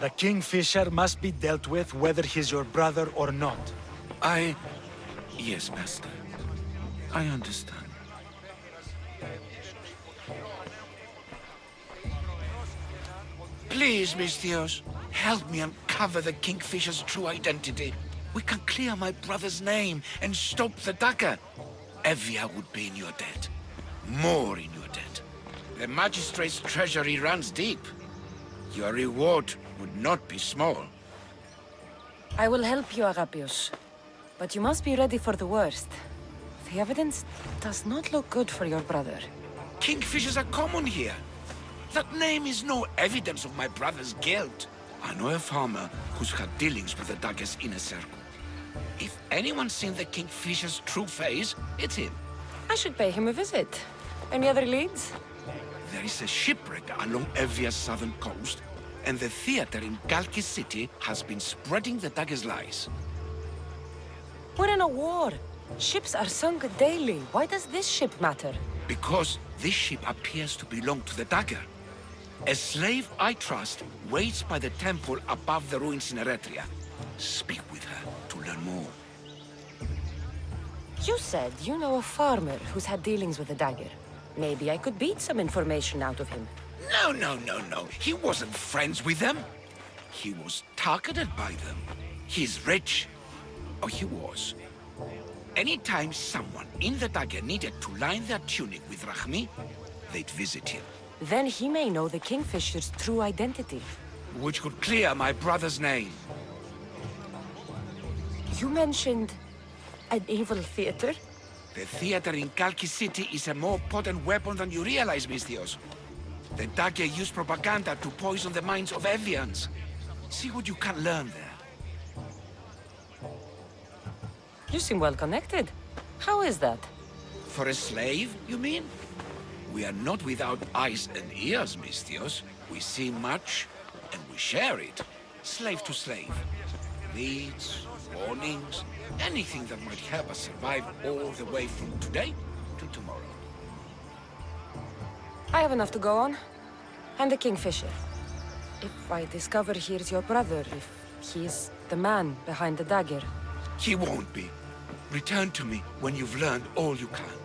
The Kingfisher must be dealt with whether he's your brother or not. Yes, Master. I understand. Please, Misthios, help me uncover the Kingfisher's true identity. We can clear my brother's name and stop the dagger. Evia would be in your debt. More in your debt. The magistrate's treasury runs deep. Your reward would not be small. I will help you, Agapios. But you must be ready for the worst. The evidence does not look good for your brother. Kingfishers are common here. That name is no evidence of my brother's guilt. I know a farmer who's had dealings with the dagger's inner circle. If anyone's seen the Kingfisher's true face, it's him. I should pay him a visit. Any other leads? There is a shipwreck along Evia's southern coast, and the theater in Kalki City has been spreading the dagger's lies. We're in a war. Ships are sunk daily. Why does this ship matter? Because this ship appears to belong to the dagger. A slave I trust waits by the temple above the ruins in Eretria. Speak with her to learn more. You said you know a farmer who's had dealings with the dagger. Maybe I could beat some information out of him. No. He wasn't friends with them. He was targeted by them. He's rich. Or he was. Anytime someone in the dagger needed to line their tunic with Rahmi, they'd visit him. Then he may know the Kingfisher's true identity. Which could clear my brother's name. You mentioned an evil theater? The theater in Kalki City is a more potent weapon than you realize, Misthios. The dagger used propaganda to poison the minds of Evians. See what you can learn there. You seem well connected. How is that? For a slave, you mean? We are not without eyes and ears, Misthios. We see much, and we share it. Slave to slave. leads, warnings, anything that might help us survive all the way from today to tomorrow. I have enough to go on. I'm the Kingfisher. If I discover he's your brother, if he's the man behind the dagger. He won't be. Return to me when you've learned all you can.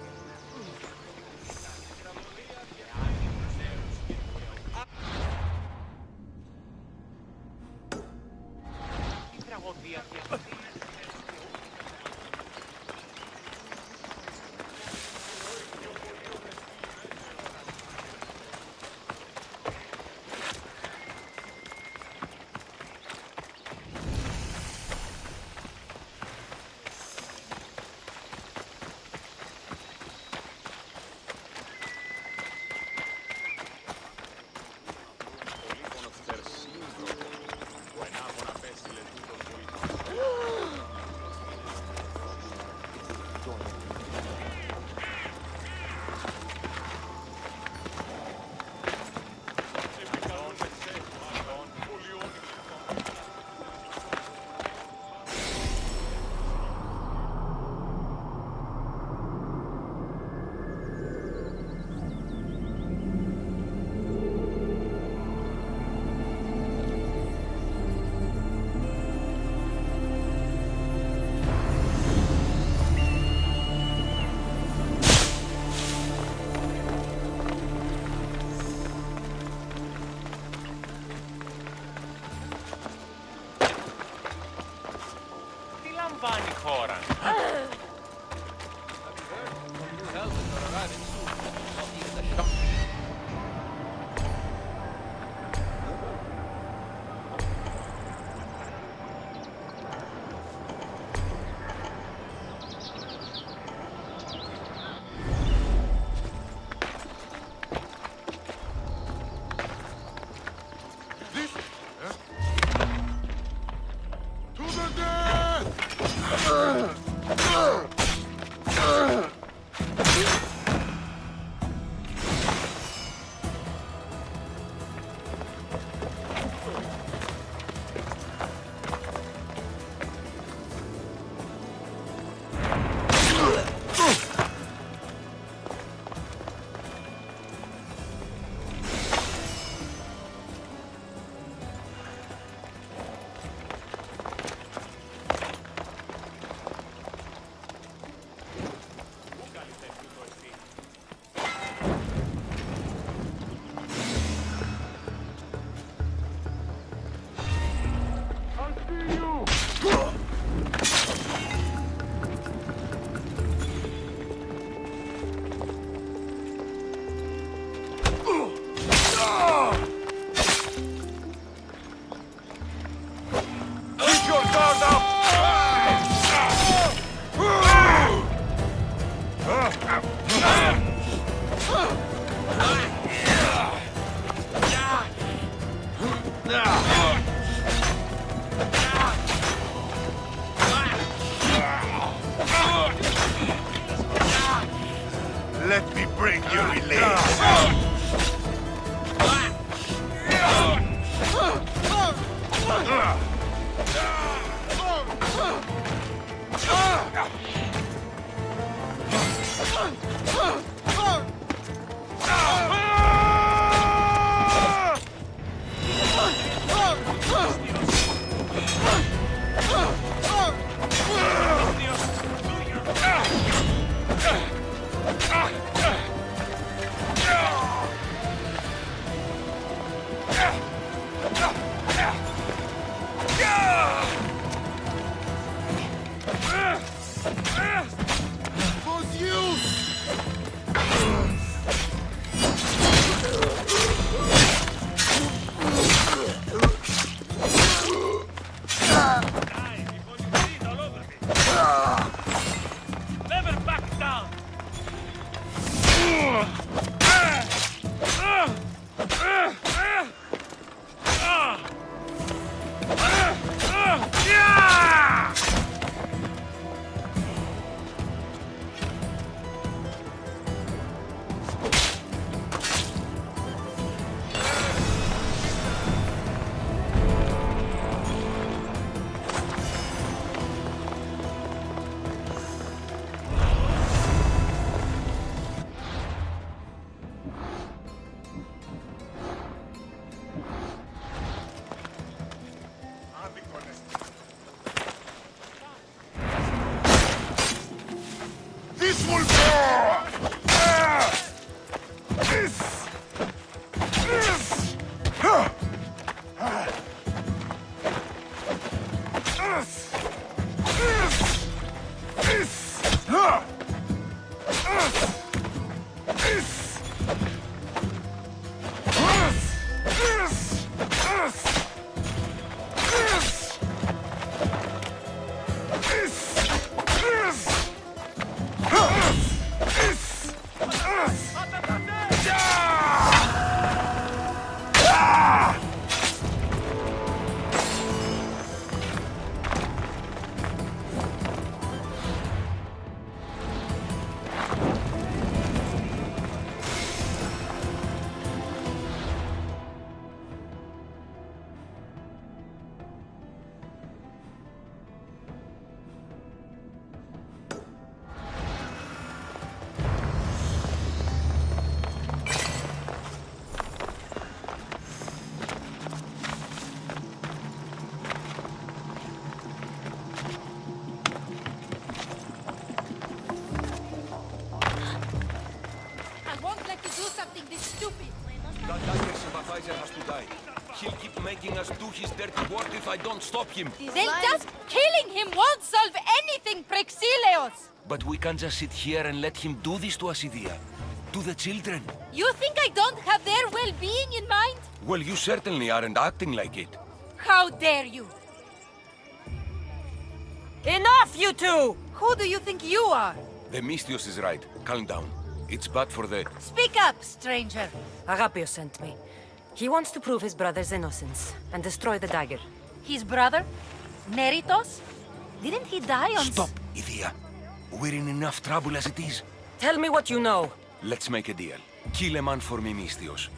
λαμβάνει χώρα. Let me break your relays. Never back down! I won't let you do something this stupid. That dagger sympathizer has to die. He'll keep making us do his dirty work if I don't stop him. Then just killing him won't solve anything, Prexileos! But we can't just sit here and let him do this to us, Idia. To the children. You think I don't have their well-being in mind? Well, you certainly aren't acting like it. How dare you! Enough, you two! Who do you think you are? The Mystios is right. Calm down. It's bad for the... Speak up, stranger. Agapios sent me. He wants to prove his brother's innocence and destroy the dagger. His brother? Neritos? Didn't he die on... Stop, Idia. We're in enough trouble as it is. Tell me what you know. Let's make a deal. Kill a man for me, Mystios.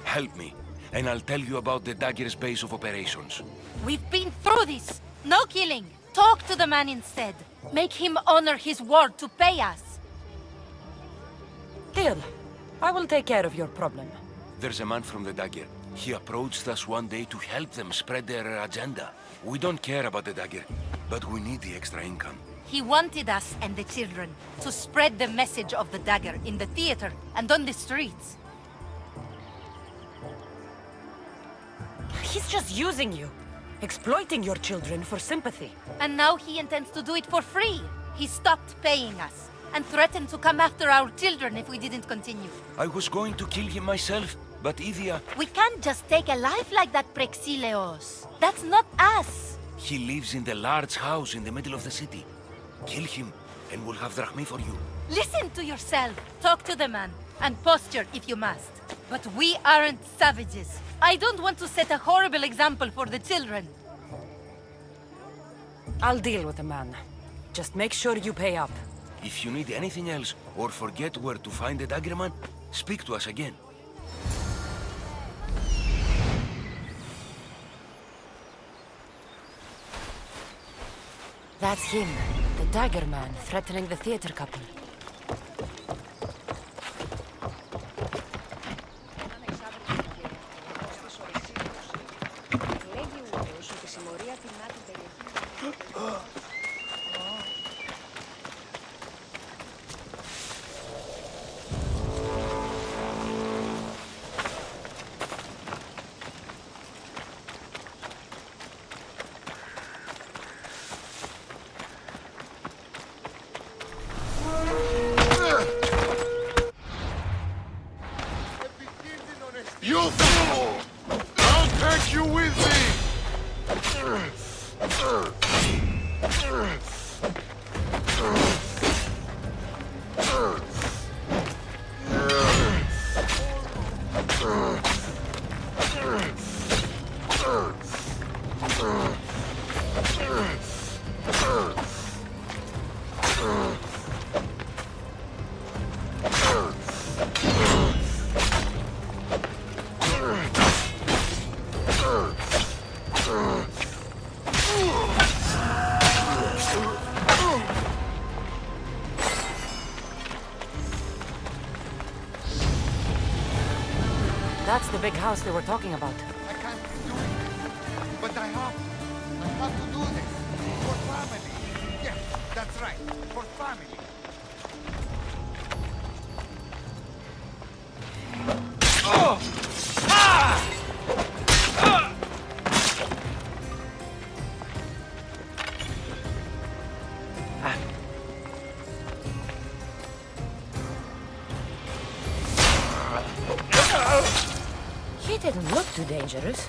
Help me, and I'll tell you about the dagger's base of operations. We've been through this. No killing. Talk to the man instead. Make him honor his word to pay us. Deal. I will take care of your problem. There's a man from the dagger. He approached us one day to help them spread their agenda. We don't care about the dagger, but we need the extra income. He wanted us and the children to spread the message of the dagger in the theater and on the streets. He's just using you. Exploiting your children for sympathy. And now he intends to do it for free. He stopped paying us and threatened to come after our children if we didn't continue. I was going to kill him myself, but Idia... We can't just take a life like that, Prexileos. That's not us. He lives in the large house in the middle of the city. Kill him, and we'll have drachmi for you. Listen to yourself. Talk to the man, and posture if you must. But we aren't savages. I don't want to set a horrible example for the children. I'll deal with the man. Just make sure you pay up. If you need anything else, or forget where to find the daggerman, speak to us again. That's him, the dagger man threatening the theater couple. You fool! I'll take you with me! That's the big house they were talking about. I can't do it. But I have to. I have to do this. For family. Yes, that's right. For family. didn't look too dangerous.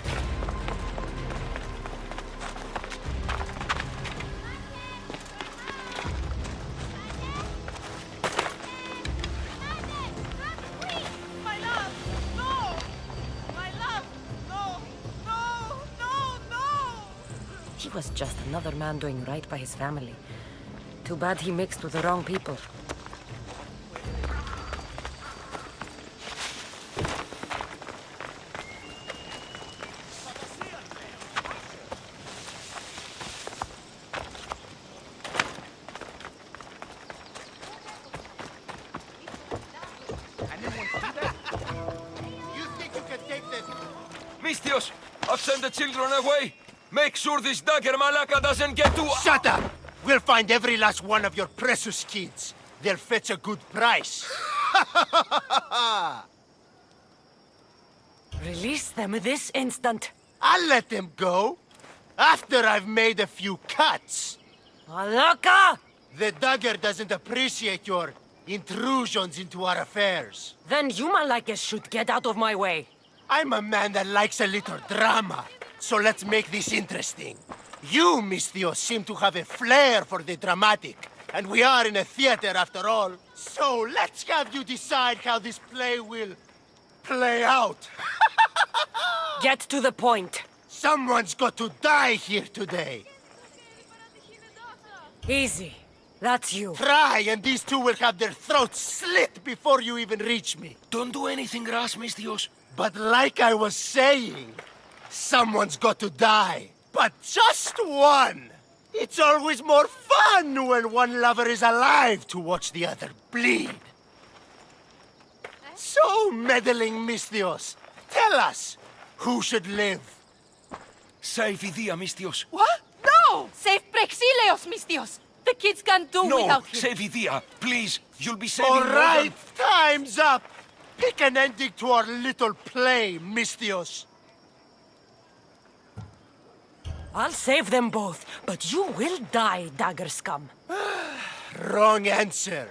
My love! No! My love! No! No! No! No! He was just another man doing right by his family. Too bad he mixed with the wrong people. You think you can take this? Mistios, I've sent the children away. Make sure this dagger Malaka doesn't get to... Shut up! We'll find every last one of your precious kids. They'll fetch a good price. Release them this instant. I'll let them go. After I've made a few cuts. Malaka! The dagger doesn't appreciate your intrusions into our affairs. Then you Malakas should get out of my way. I'm a man that likes a little drama. So let's make this interesting. You, Mistios, seem to have a flair for the dramatic. And we are in a theater after all. So let's have you decide how this play will play out. Get to the point. Someone's got to die here today. Easy. That's you. Try, and these two will have their throats slit before you even reach me. Don't do anything rash, Mistios. But like I was saying, someone's got to die. But just one. It's always more fun when one lover is alive to watch the other bleed. So, meddling Mistios, tell us, who should live? Save Idia, Mistios. What? No! Save Prexileos, Mistios! The kids can't do No, without him. save Idia. Please, you'll be saving All more right, time's up. Pick an ending to our little play, Mistios. I'll save them both, but you will die, dagger scum. Wrong answer.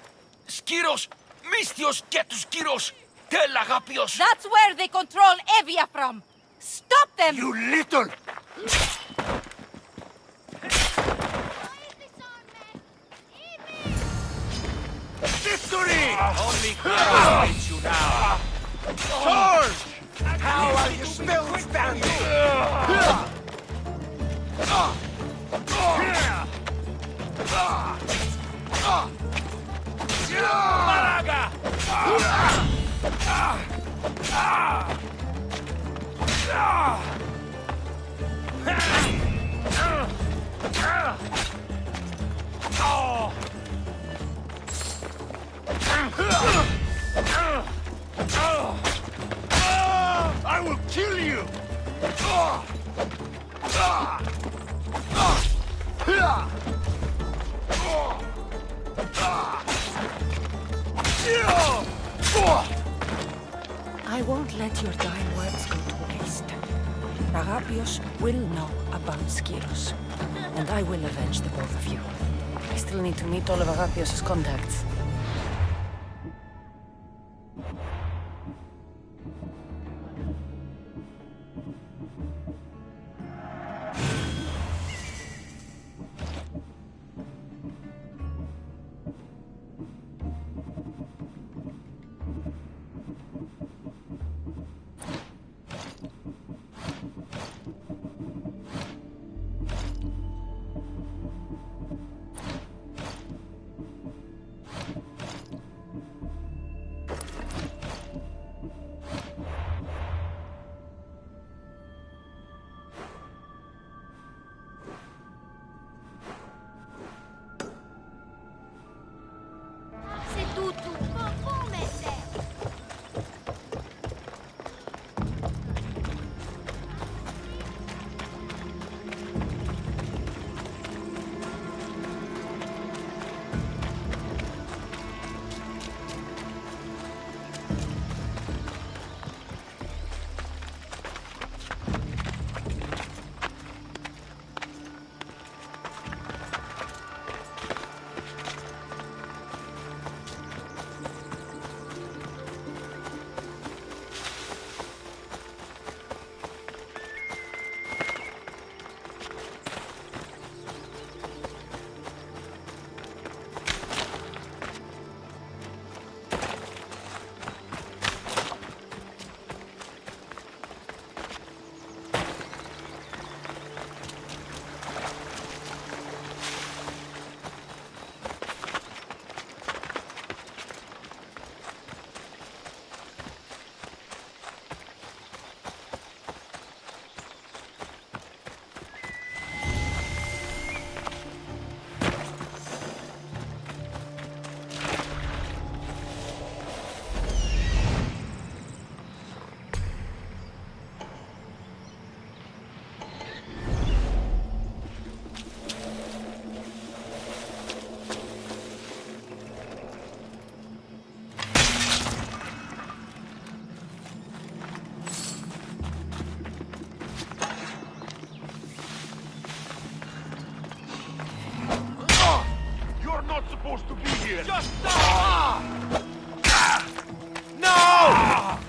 Skiros! Mistios, get to Skiros! Tell Agapios! That's where they control Evia from. Stop them! You little... Victory! Only Kara hates you now. Charge! How are you still standing? Malaga! I will kill you! I won't let your dying words go to waste. Agapios will know about Skiros, and I will avenge the both of you. I still need to meet all of Agapios' contacts. supposed to be here? Just stop! No!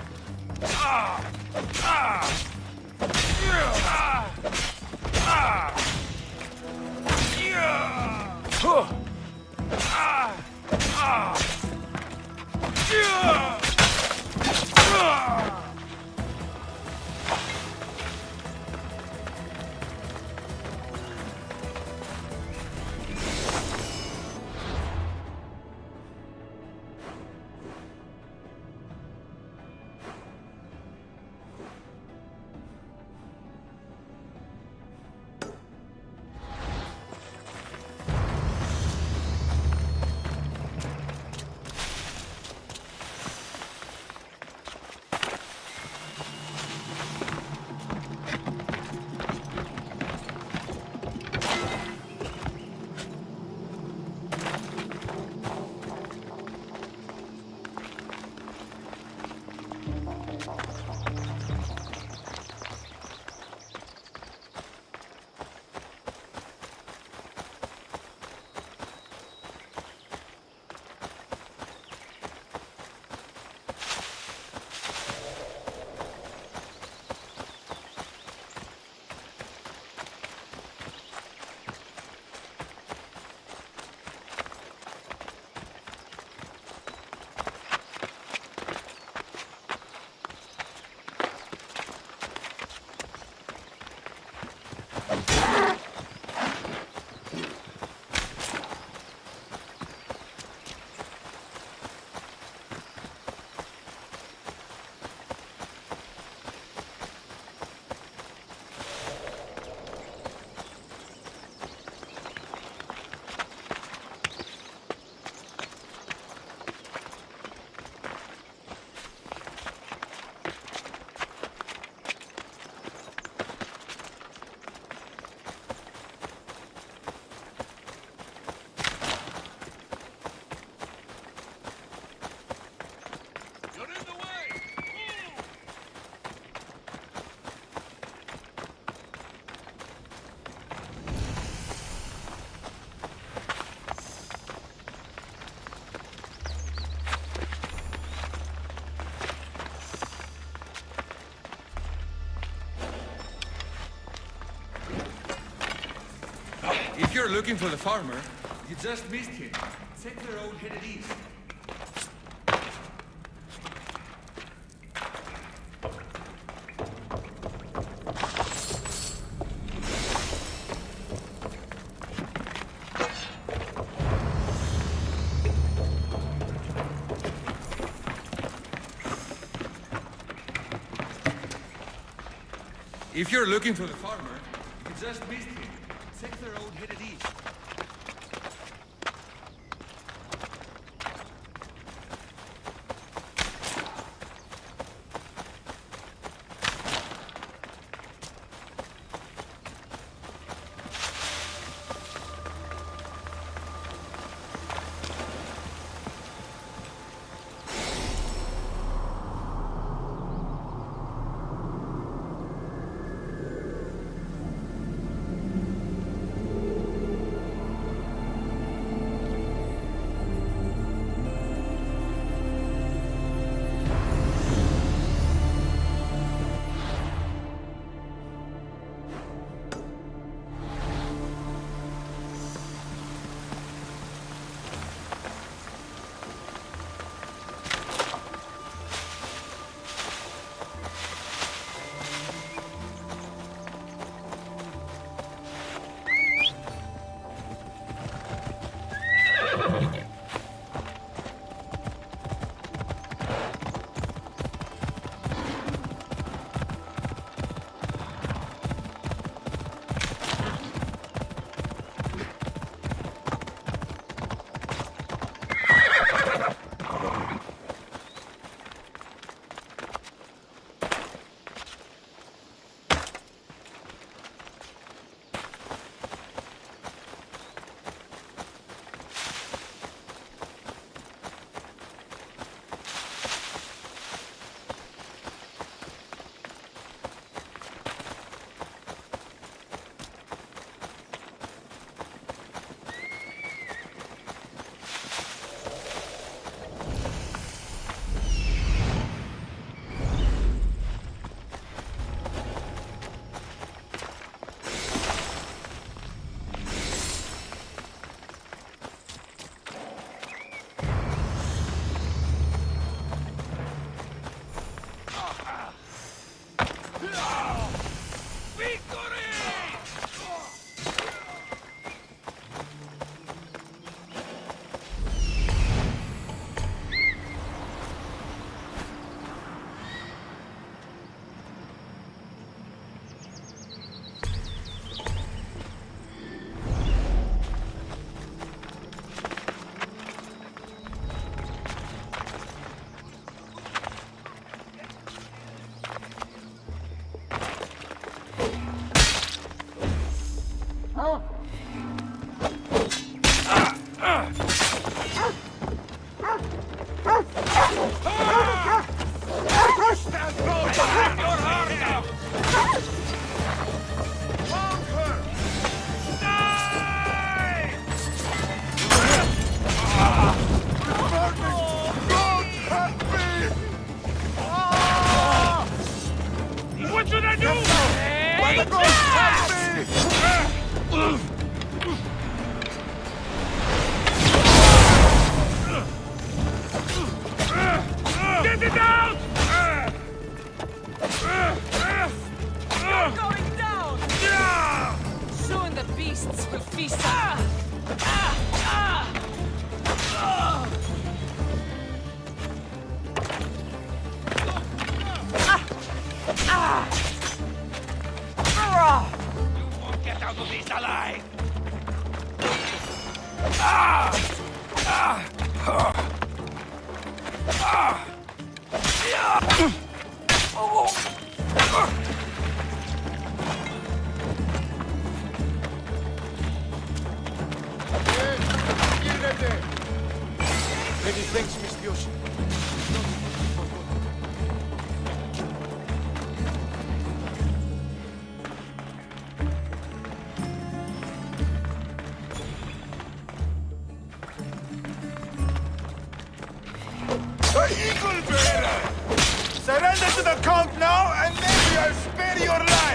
If you're looking for the farmer, you just missed him. Take the road headed east. If you're looking for the farmer, you just missed him. Take the road headed east. Many thanks, Mistios. The Eagle Bearer! Surrender to the Count now, and maybe I'll spare your life!